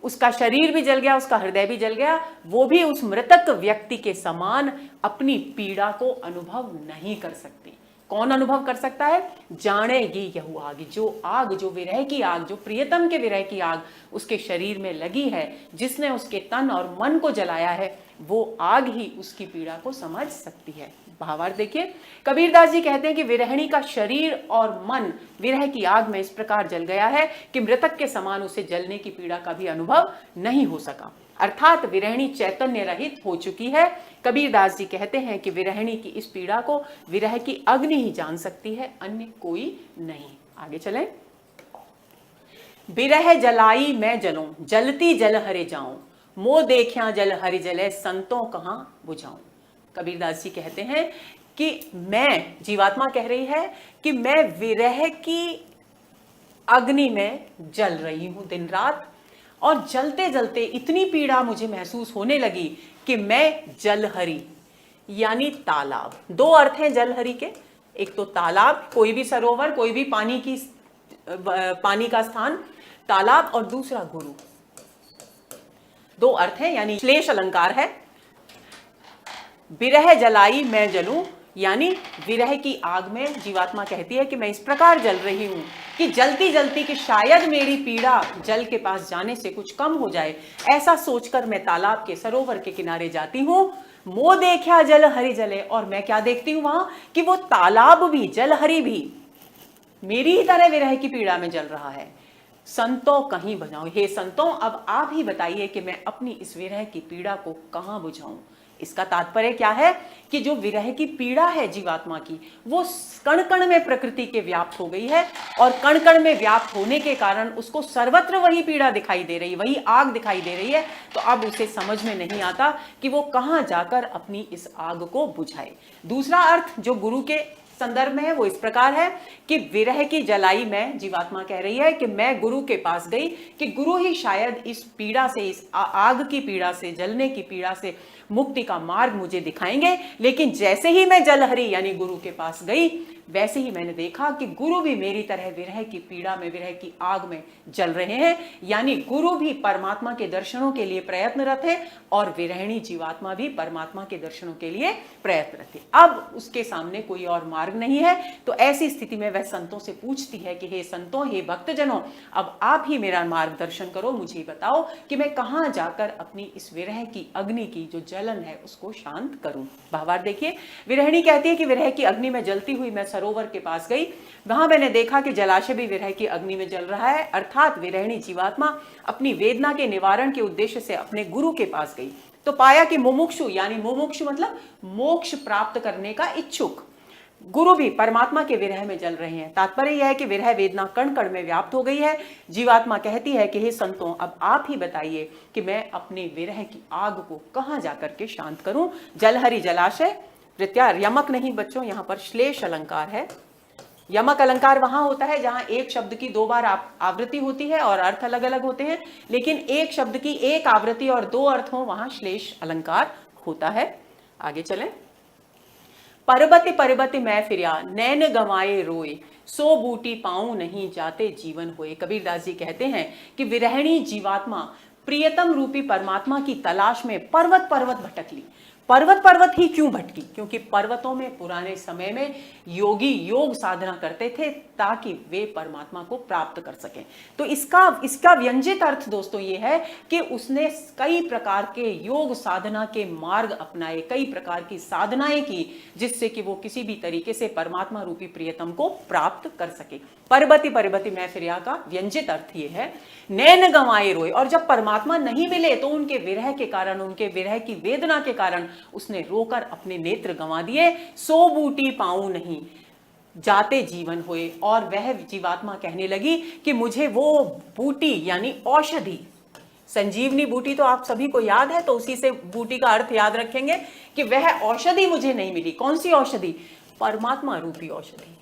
उसका शरीर भी जल गया, उसका हृदय भी जल गया, वो भी उस मृतक व्यक्ति के समान अपनी पीड़ा को अनुभव नहीं कर सकती। कौन अनुभव कर सकता है? जानेगी यहु आग, जो आग, जो विरह की आग, जो प्रियतम के विरह की आग उसके शरीर में लगी है, जिसने उसके तन और मन को जलाया है, वो आग ही उसकी पीड़ा को समझ सकती है। भावार्थ देखिए, कबीरदास जी कहते हैं कि विरहिणी का शरीर और मन विरह की आग में इस प्रकार जल गया है कि मृतक के समान उसे जलने की पीड़ा का भी अनुभव नहीं हो सका, अर्थात विरहिणी चैतन्य रहित हो चुकी है। कबीरदास जी कहते हैं कि विरहिणी की इस पीड़ा को विरह की अग्नि ही जान सकती है, अन्य कोई नहीं। आगे चलें। बिरह जलाई मैं जलूं, जलती जल हरे जाऊं, मोह देखिया जल हरि जले, संतों कहां बुझाऊं। कबीरदास जी कहते हैं कि मैं, जीवात्मा कह रही है कि मैं विरह की अग्नि में जल रही हूं दिन रात, और जलते जलते इतनी पीड़ा मुझे महसूस होने लगी कि मैं जलहरी यानी तालाब, दो अर्थ हैं जलहरी के, एक तो तालाब, कोई भी सरोवर, कोई भी पानी का स्थान तालाब, और दूसरा गुरु, दो अर्थ हैं, यानी श्लेष अलंकार है। बिरह जलाई मैं जलूं, यानी विरह की आग में जीवात्मा कहती है कि मैं इस प्रकार जल रही हूं कि जलती जलती कि शायद मेरी पीड़ा जल के पास जाने से कुछ कम हो जाए, ऐसा सोचकर मैं तालाब के, सरोवर के किनारे जाती हूं। मोह देखा जल हरि जले, और मैं क्या देखती हूं वहां कि वो तालाब भी, जल हरि भी मेरी ही तरह विरह की पीड़ा में जल रहा है। संतों कहीं बुझाऊं, हे संतों अब आप ही बताइए कि मैं अपनी इस विरह की पीड़ा को कहां बुझाऊं। इसका तात्पर्य क्या है कि जो विरह की पीड़ा है जीवात्मा की, वो कण कण में प्रकृति के व्याप्त हो गई है, और कण कण में व्याप्त होने के कारण उसको सर्वत्र वही पीड़ा दिखाई दे रही, वही आग दिखाई दे रही है। तो अब उसे समझ में नहीं आता कि वो कहां जाकर अपनी इस आग को बुझाए। दूसरा अर्थ जो गुरु के संदर्भ में है वो इस प्रकार है कि विरह की जलाई में जीवात्मा कह रही है कि मैं गुरु के पास गई कि गुरु ही शायद इस पीड़ा से, इस आग की पीड़ा से, जलने की पीड़ा से मुक्ति का मार्ग मुझे दिखाएंगे। लेकिन जैसे ही मैं जलहरी यानी गुरु के पास गई, वैसे ही मैंने देखा कि गुरु भी मेरी तरह विरह की पीड़ा में, विरह की आग में जल रहे हैं, यानी गुरु भी परमात्मा के दर्शनों के लिए प्रयत्नरत है और विरहिणी जीवात्मा भी परमात्मा के दर्शनों के लिए प्रयत्नरत है। अब उसके सामने कोई और मार्ग नहीं है, तो ऐसी स्थिति में वह संतों से पूछती है कि हे संतों, हे भक्तजनों, अब आप ही मेरा मार्गदर्शन करो, मुझे बताओ कि मैं कहां जाकर अपनी इस विरह की अग्नि की जो जलन है उसको शांत करूं। भावार्थ देखिए, विरहिणी कहती है कि विरह की अग्नि में जलती हुई मैं सरोवर के पास गई, वहां मैंने देखा कि जलाशय भी विरह की अग्नि में जल रहा है, अर्थात विरहिणी जीवात्मा अपनी वेदना के निवारण के उद्देश्य से अपने गुरु के पास गई। तो पाया कि मुमुक्षु, यानी मुमुक्षु मतलब मोक्ष प्राप्त करने का इच्छुक, गुरु भी परमात्मा के विरह में जल रहे हैं। तात्पर्य यह है कि विरह वेदना कण कण में व्याप्त हो गई है। जीवात्मा कहती है कि हे संतों, अब आप ही बताइए कि मैं अपने विरह की आग को कहां जाकर के शांत करूं। जलहरी जलाशय, प्रत्या यमक नहीं बच्चों, यहां पर श्लेष अलंकार है। यमक अलंकार वहां होता है जहां एक शब्द की दो बार आवृत्ति होती है और अर्थ अलग अलग होते हैं, लेकिन एक शब्द की एक आवृत्ति और दो अर्थ हो, वहां श्लेष अलंकार होता है। आगे चलें। परबति परबति मैं फिरिया, नैन गंवाए रोए, सो बूटी पाऊं नहीं जाते जीवन होए। कबीरदास जी कहते हैं कि विरहिणी जीवात्मा प्रियतम रूपी परमात्मा की तलाश में पर्वत पर्वत भटकली। पर्वत पर्वत ही क्यों भटकी? क्योंकि पर्वतों में पुराने समय में योगी योग साधना करते थे ताकि वे परमात्मा को प्राप्त कर सकें। तो इसका व्यंजित अर्थ दोस्तों ये है कि उसने कई प्रकार के योग साधना के मार्ग अपनाए, कई प्रकार की साधनाएं की, जिससे कि वो किसी भी तरीके से परमात्मा रूपी प्रियतम को प्राप्त कर सके। परबति परबति मैं फिरिया का व्यंजित अर्थ ये है, नैन गंवाए रोए, और जब परमात्मा नहीं मिले तो उनके विरह के कारण, उनके विरह की वेदना के कारण उसने रोकर अपने नेत्र गंवा दिए। सो बूटी पाऊं नहीं जाते जीवन होए, और वह जीवात्मा कहने लगी कि मुझे वो बूटी यानी औषधि, संजीवनी बूटी तो आप सभी को याद है, तो उसी से बूटी का अर्थ याद रखेंगे कि वह औषधि मुझे नहीं मिली। कौन सी औषधि? परमात्मा रूपी औषधि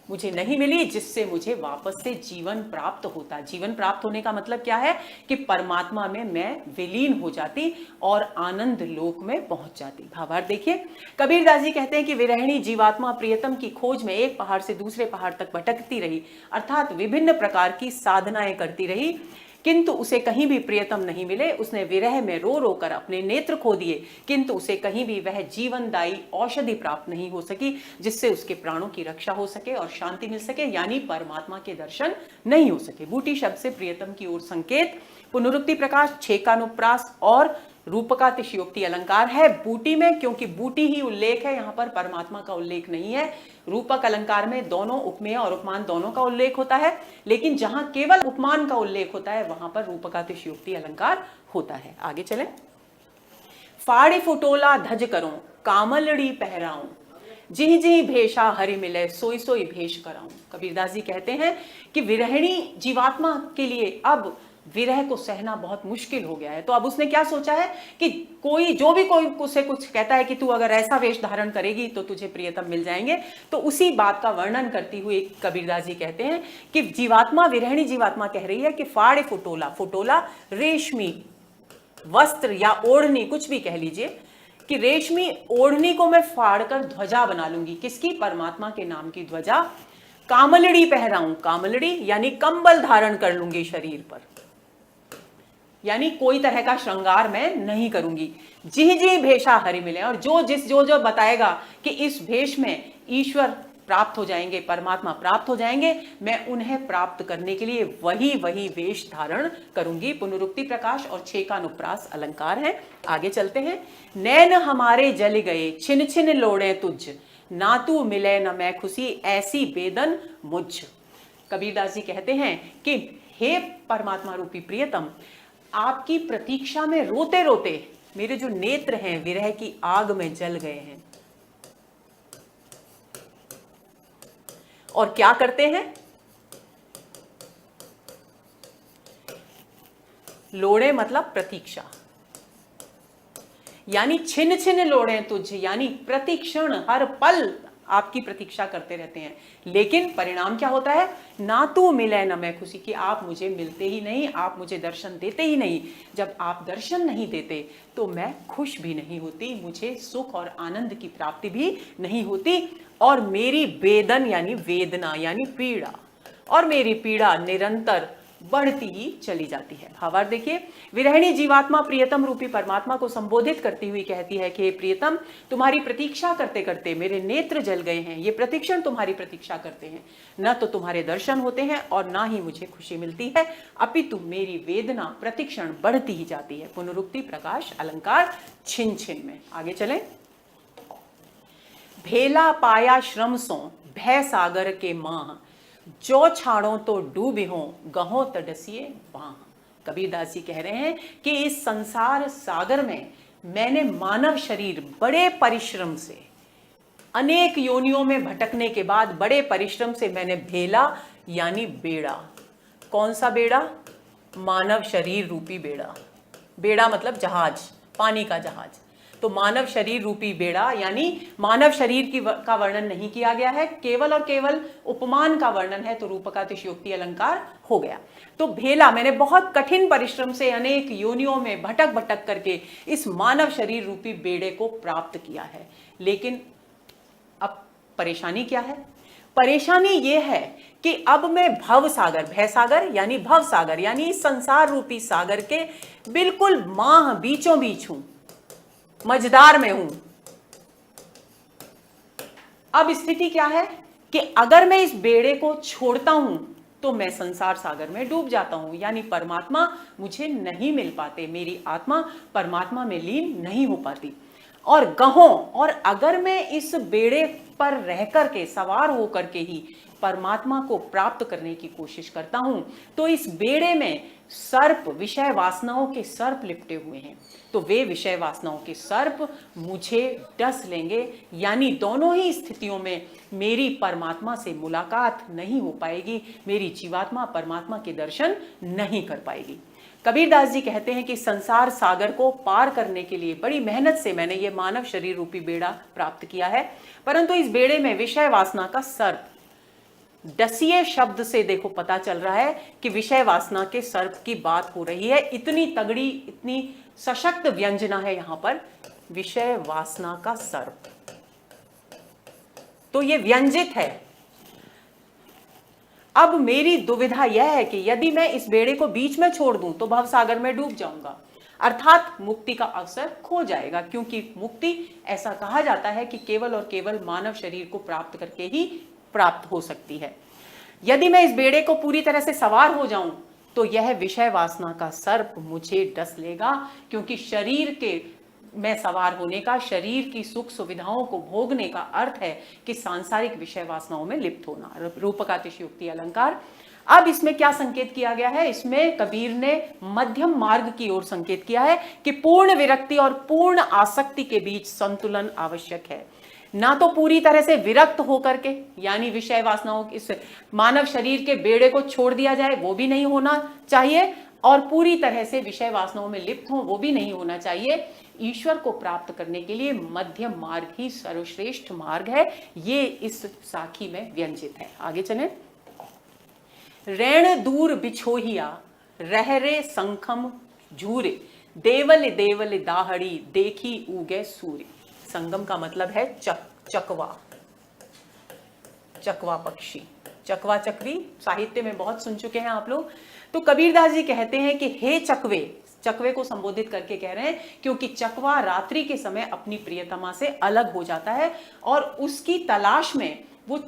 मुझे नहीं मिली, जिससे मुझे वापस से जीवन प्राप्त होता। जीवन प्राप्त होने का मतलब क्या है कि परमात्मा में मैं विलीन हो जाती और आनंद लोक में पहुंच जाती। भावार्थ देखिए, कबीरदास जी कहते हैं कि विरहिणी जीवात्मा प्रियतम की खोज में एक पहाड़ से दूसरे पहाड़ तक भटकती रही, अर्थात विभिन्न प्रकार की साधनाएं करती रही। किंतु उसे कहीं भी प्रियतम नहीं मिले। उसने विरह में रो रो कर अपने नेत्र खो दिए, किंतु उसे कहीं भी वह जीवनदायी औषधि प्राप्त नहीं हो सकी जिससे उसके प्राणों की रक्षा हो सके और शांति मिल सके, यानी परमात्मा के दर्शन नहीं हो सके। बूटी शब्द से प्रियतम की ओर संकेत, पुनरुक्ति प्रकाश, छेकानुप्रास और रूपकातिशयोक्ति अलंकार है बूटी में, क्योंकि बूटी ही उल्लेख है, यहां पर परमात्मा का उल्लेख नहीं है। रूपक अलंकार में दोनों उपमेय और उपमान दोनों का उल्लेख होता है, लेकिन जहां केवल उपमान का उल्लेख होता है वहां पर रूपकातिशयोक्ति अलंकार होता है। आगे चलें। फाड़ी फुटोला धज करो, कामलड़ी पहराऊं, जिह जिह भेषा हरि मिले, सोई सोई भेष कराऊं। कबीरदास जी कहते हैं कि विरहिणी जीवात्मा के लिए अब विरह को सहना बहुत मुश्किल हो गया है। तो अब उसने क्या सोचा है कि कोई जो भी कोई उसे कुछ कहता है कि तू अगर ऐसा वेश धारण करेगी तो तुझे प्रियतम मिल जाएंगे, तो उसी बात का वर्णन करती हुई कबीरदास जी कहते हैं कि जीवात्मा, विरहिणी जीवात्मा कह रही है कि फाड़े फुटोला, फुटोला रेशमी वस्त्र या ओढ़नी, कुछ भी कह लीजिए, कि रेशमी ओढ़नी को मैं फाड़कर ध्वजा बना लूंगी। किसकी? परमात्मा के नाम की ध्वजा। कामलड़ी पहराऊं, कामलड़ी यानी कंबल धारण कर लूंगी शरीर पर, यानी कोई तरह का श्रृंगार मैं नहीं करूंगी। जिह जिह भेषा हरि मिले, और जो बताएगा कि इस भेष में ईश्वर प्राप्त हो जाएंगे, परमात्मा प्राप्त हो जाएंगे, मैं उन्हें प्राप्त करने के लिए वही वेश धारण करूंगी। पुनरुक्ति प्रकाश और छेकानुप्रास अलंकार है। आगे चलते हैं। नैन हमारे जल गए, छिन छिन लोड़े तुझ, ना तू मिले न मैं खुशी, ऐसी बेदन मुझ। कबीरदास जी कहते हैं कि हे परमात्मा रूपी प्रियतम, आपकी प्रतीक्षा में रोते रोते मेरे जो नेत्र हैं विरह की आग में जल गए हैं। और क्या करते हैं? लोड़े मतलब प्रतीक्षा, यानी छिन छिन लोड़े तुझ, यानी प्रतिक्षण हर पल आपकी प्रतीक्षा करते रहते हैं। लेकिन परिणाम क्या होता है? ना तू मिले न मैं खुशी, कि आप मुझे मिलते ही नहीं, आप मुझे दर्शन देते ही नहीं। जब आप दर्शन नहीं देते तो मैं खुश भी नहीं होती, मुझे सुख और आनंद की प्राप्ति भी नहीं होती, और मेरी वेदन यानी वेदना यानी पीड़ा, और मेरी पीड़ा निरंतर बढ़ती ही चली जाती है। भावार्थ देखिए, विरहिणी जीवात्मा प्रियतम रूपी परमात्मा को संबोधित करती हुई कहती है कि प्रियतम, तुम्हारी प्रतीक्षा करते करते मेरे नेत्र जल गए हैं, ये प्रतिक्षण तुम्हारी प्रतीक्षा करते हैं, न तो तुम्हारे दर्शन होते हैं और ना ही मुझे खुशी मिलती है, अपितु मेरी वेदना प्रतिक्षण बढ़ती ही जाती है। पुनरुक्ति प्रकाश अलंकार छिन छिन में। आगे चलें। भेला पाया श्रम सो, भय सागर के माह, जो छाड़ो तो डूबी हो, गहो तडसिए बाह। कबीरदास जी कह रहे हैं कि इस संसार सागर में मैंने मानव शरीर बड़े परिश्रम से, अनेक योनियों में भटकने के बाद बड़े परिश्रम से मैंने भेला यानी बेड़ा। कौन सा बेड़ा? मानव शरीर रूपी बेड़ा। बेड़ा मतलब जहाज, पानी का जहाज। तो मानव शरीर रूपी बेड़ा, यानी मानव शरीर का वर्णन नहीं किया गया है, केवल और केवल उपमान का वर्णन है, तो रूपकातिशयोक्ति अलंकार हो गया। तो भेला, मैंने बहुत कठिन परिश्रम से अनेक योनियों में भटक भटक करके इस मानव शरीर रूपी बेड़े को प्राप्त किया है। लेकिन अब परेशानी क्या है? परेशानी यह है कि अब मैं भव सागर, भय सागर यानी भव सागर यानी संसार रूपी सागर के बिल्कुल माह बीचों बीच हूं, मझदार में हूं। अब स्थिति क्या है कि अगर मैं इस बेड़े को छोड़ता हूं तो मैं संसार सागर में डूब जाता हूं, यानी परमात्मा मुझे नहीं मिल पाते, मेरी आत्मा परमात्मा में लीन नहीं हो पाती। और गहों, और अगर मैं इस बेड़े पर रह करके, सवार होकर के ही परमात्मा को प्राप्त करने की कोशिश करता हूं, तो इस बेड़े में सर्प, विषय वासनाओं के सर्प लिपटे हुए हैं, तो वे विषय वासनाओं के सर्प मुझे डस लेंगे, यानी दोनों ही स्थितियों में मेरी परमात्मा से मुलाकात नहीं हो पाएगी, मेरी जीवात्मा परमात्मा के दर्शन नहीं कर पाएगी। कबीरदास जी कहते हैं कि संसार सागर को पार करने के लिए बड़ी मेहनत से मैंने ये मानव शरीर रूपी बेड़ा प्राप्त किया है, परंतु इस बेड़े में विषय वासना का सर्प, डसिए शब्द से देखो पता चल रहा है कि विषय वासना के सर्प की बात हो रही है। इतनी तगड़ी, इतनी सशक्त व्यंजना है यहां पर, विषय वासना का सर्प। तो ये व्यंजित है। अब मेरी दुविधा यह है कि यदि मैं इस बेड़े को बीच में छोड़ दूं तो भवसागर में डूब जाऊंगा, अर्थात मुक्ति का अवसर खो जाएगा, क्योंकि मुक्ति ऐसा कहा जाता है कि केवल और केवल मानव शरीर को प्राप्त करके ही प्राप्त हो सकती है। यदि मैं इस बेड़े को पूरी तरह से सवार हो जाऊं तो यह विषय वासना का सर्प मुझे डस लेगा, क्योंकि शरीर के में सवार होने का, शरीर की सुख सुविधाओं को भोगने का अर्थ है कि सांसारिक विषय वासनाओं में लिप्त होना। रूपकातिशयोक्ति अलंकार। अब इसमें क्या संकेत किया गया है? इसमें कबीर ने मध्यम मार्ग की ओर संकेत किया है कि पूर्ण विरक्ति और पूर्ण आसक्ति के बीच संतुलन आवश्यक है। ना तो पूरी तरह से विरक्त होकर के, यानी विषय वासनाओं इस मानव शरीर के बेड़े को छोड़ दिया जाए, वो भी नहीं होना चाहिए, और पूरी तरह से विषय वासनाओं में लिप्त हो, वो भी नहीं होना चाहिए। ईश्वर को प्राप्त करने के लिए मध्यम मार्ग ही सर्वश्रेष्ठ मार्ग है। ये इस साखी में व्यंजित है। आगे चलें। रैण दूर बिछोहिया रहरे संखम झूरे, देवल देवल दाहड़ी देखी उगे सूर्य। संगम का मतलब है चकवा, चकवा पक्षी, चकवा चकवी साहित्य में बहुत सुन चुके हैं आप लोग। तो कबीरदास जी कहते हैं कि हे चकवे, चकवे को संबोधित करके कह रहे हैं क्योंकि चकवा रात्रि के समय अपनी प्रियतमा से अलग हो जाता है और उसकी तलाश में वो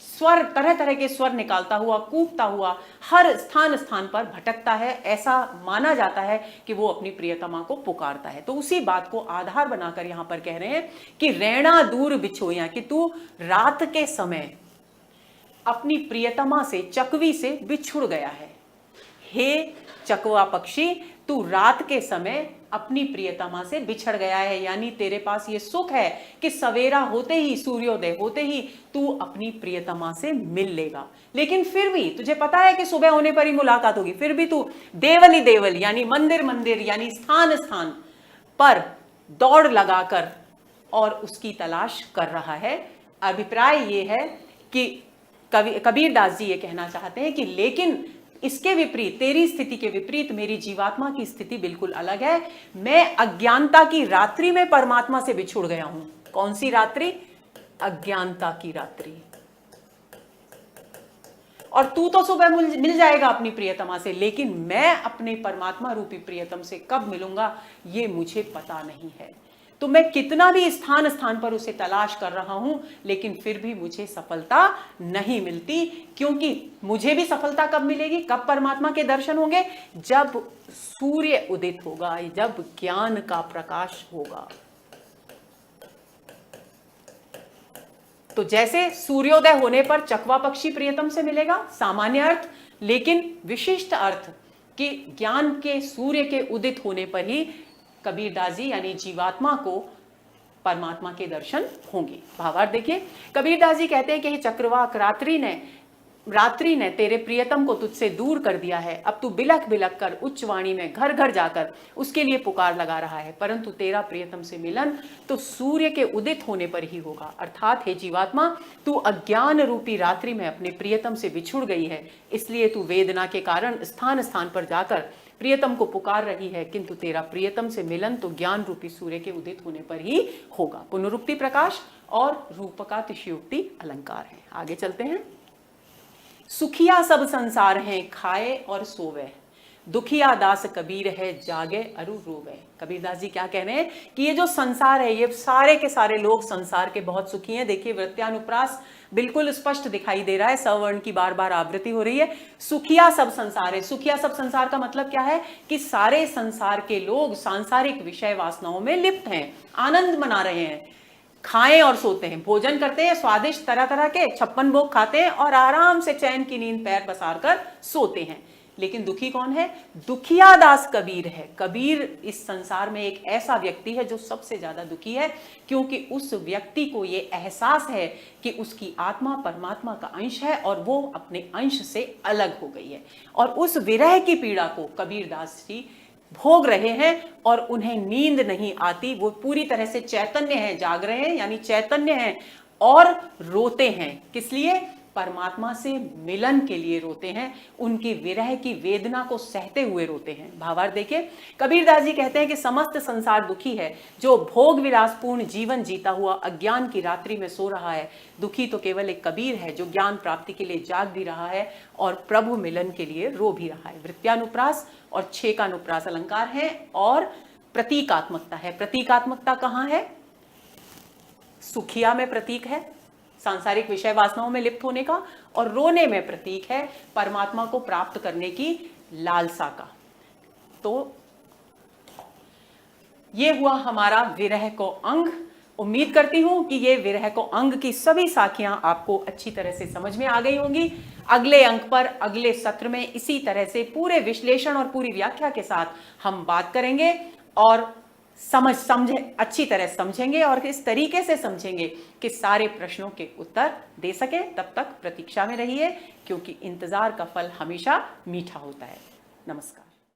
स्वर, तरह तरह के स्वर निकालता हुआ, कूकता हुआ हर स्थान स्थान पर भटकता है। ऐसा माना जाता है कि वो अपनी प्रियतमा को पुकारता है। तो उसी बात को आधार बनाकर यहां पर कह रहे हैं कि रैणा दूर बिछोया, कि तू रात के समय अपनी प्रियतमा से, चकवी से बिछुड़ गया है। हे चकवा पक्षी, तू रात के समय अपनी प्रियतमा से बिछड़ गया है, यानी तेरे पास ये सुख है कि सवेरा होते ही, सूर्योदय होते ही तू अपनी प्रियतमा से मिल लेगा। लेकिन फिर भी तुझे पता है कि सुबह होने पर ही मुलाकात होगी, फिर भी तू देवली देवल यानी मंदिर मंदिर यानी स्थान स्थान पर दौड़ लगाकर और उसकी तलाश कर रहा है। अभिप्राय ये है कि कबीरदास जी ये कहना चाहते हैं कि लेकिन इसके विपरीत, तेरी स्थिति के विपरीत मेरी जीवात्मा की स्थिति बिल्कुल अलग है। मैं अज्ञानता की रात्रि में परमात्मा से बिछुड़ गया हूं। कौन सी रात्रि? अज्ञानता की रात्रि। और तू तो सुबह मिल जाएगा अपनी प्रियतमा से, लेकिन मैं अपने परमात्मा रूपी प्रियतम से कब मिलूंगा ये मुझे पता नहीं है। तो मैं कितना भी स्थान स्थान पर उसे तलाश कर रहा हूं, लेकिन फिर भी मुझे सफलता नहीं मिलती। क्योंकि मुझे भी सफलता कब मिलेगी, कब परमात्मा के दर्शन होंगे? जब सूर्य उदित होगा, जब ज्ञान का प्रकाश होगा। तो जैसे सूर्योदय होने पर चकवा पक्षी प्रियतम से मिलेगा, सामान्य अर्थ, लेकिन विशिष्ट अर्थ कि ज्ञान के सूर्य के उदित होने पर ही कबीरदास जी यानी जीवात्मा को परमात्मा के दर्शन होंगे। भावार्थ देखिए, कबीरदास जी कहते हैं कि चक्रवाक रात्रि ने तेरे प्रियतम को तुझसे दूर कर दिया है। अब तू बिलख बिलख कर उच्च वाणी में घर घर जाकर उसके लिए पुकार लगा रहा है, परंतु तेरा प्रियतम से मिलन तो सूर्य के उदित होने पर ही होगा। अर्थात हे जीवात्मा, तू अज्ञान रूपी रात्रि में अपने प्रियतम से बिछुड़ गई है, इसलिए तू वेदना के कारण स्थान स्थान पर जाकर प्रियतम को पुकार रही है, किंतु तेरा प्रियतम से मिलन तो ज्ञान रूपी सूर्य के उदित होने पर ही होगा। पुनरुक्ति प्रकाश और रूपकातिशयोक्ति अलंकार है। आगे चलते हैं। सुखिया सब संसार हैं खाए और सोवे, दुखिया दास कबीर है जागे अरु रोवे। कबीरदास जी क्या कह रहे हैं कि ये जो संसार है, ये सारे के सारे लोग संसार के बहुत सुखी हैं। देखिए वृत्यानुप्रास बिल्कुल स्पष्ट दिखाई दे रहा है, सवर्ण की बार बार आवृत्ति हो रही है। सुखिया सब संसार है। सुखिया सब संसार का मतलब क्या है कि सारे संसार के लोग सांसारिक विषय वासनाओं में लिप्त हैं, आनंद मना रहे हैं, खाएं और सोते हैं, भोजन करते हैं, स्वादिष्ट तरह तरह के 56 भोग खाते हैं और आराम से चैन की नींद पैर पसार कर सोते हैं। लेकिन दुखी कौन है? दुखिया दास कबीर है। कबीर इस संसार में एक ऐसा व्यक्ति है जो सबसे ज्यादा दुखी है, क्योंकि उस व्यक्ति को यह एहसास है कि उसकी आत्मा परमात्मा का अंश है और वो अपने अंश से अलग हो गई है। और उस विरह की पीड़ा को कबीरदास जी भोग रहे हैं और उन्हें नींद नहीं आती। वो पूरी तरह से चैतन्य है, जाग रहे हैं यानी चैतन्य है और रोते हैं। किस लिए? परमात्मा से मिलन के लिए रोते हैं, उनकी विरह की वेदना को सहते हुए रोते हैं। भावार्थ देखिए, कबीरदास जी कहते हैं कि समस्त संसार दुखी है, जो भोग विलासपूर्ण जीवन जीता हुआ अज्ञान की रात्रि में सो रहा है। दुखी तो केवल एक कबीर है जो ज्ञान प्राप्ति के लिए जाग भी रहा है और प्रभु मिलन के लिए रो भी रहा है। वृत्यानुप्रास और छेकानुप्रास अलंकार है और प्रतीकात्मकता है। प्रतीकात्मकता कहाँ है? सुखिया में प्रतीक है सांसारिक विषय वासनाओं में लिप्त होने का, और रोने में प्रतीक है परमात्मा को प्राप्त करने की लालसा का। तो ये हुआ हमारा विरह को अंग। उम्मीद करती हूं कि ये विरह को अंग की सभी साखियां आपको अच्छी तरह से समझ में आ गई होंगी। अगले अंक पर अगले सत्र में इसी तरह से पूरे विश्लेषण और पूरी व्याख्या के साथ हम बात करेंगे और समझे अच्छी तरह समझेंगे और इस तरीके से समझेंगे कि सारे प्रश्नों के उत्तर दे सके। तब तक प्रतीक्षा में रहिए, क्योंकि इंतजार का फल हमेशा मीठा होता है। नमस्कार।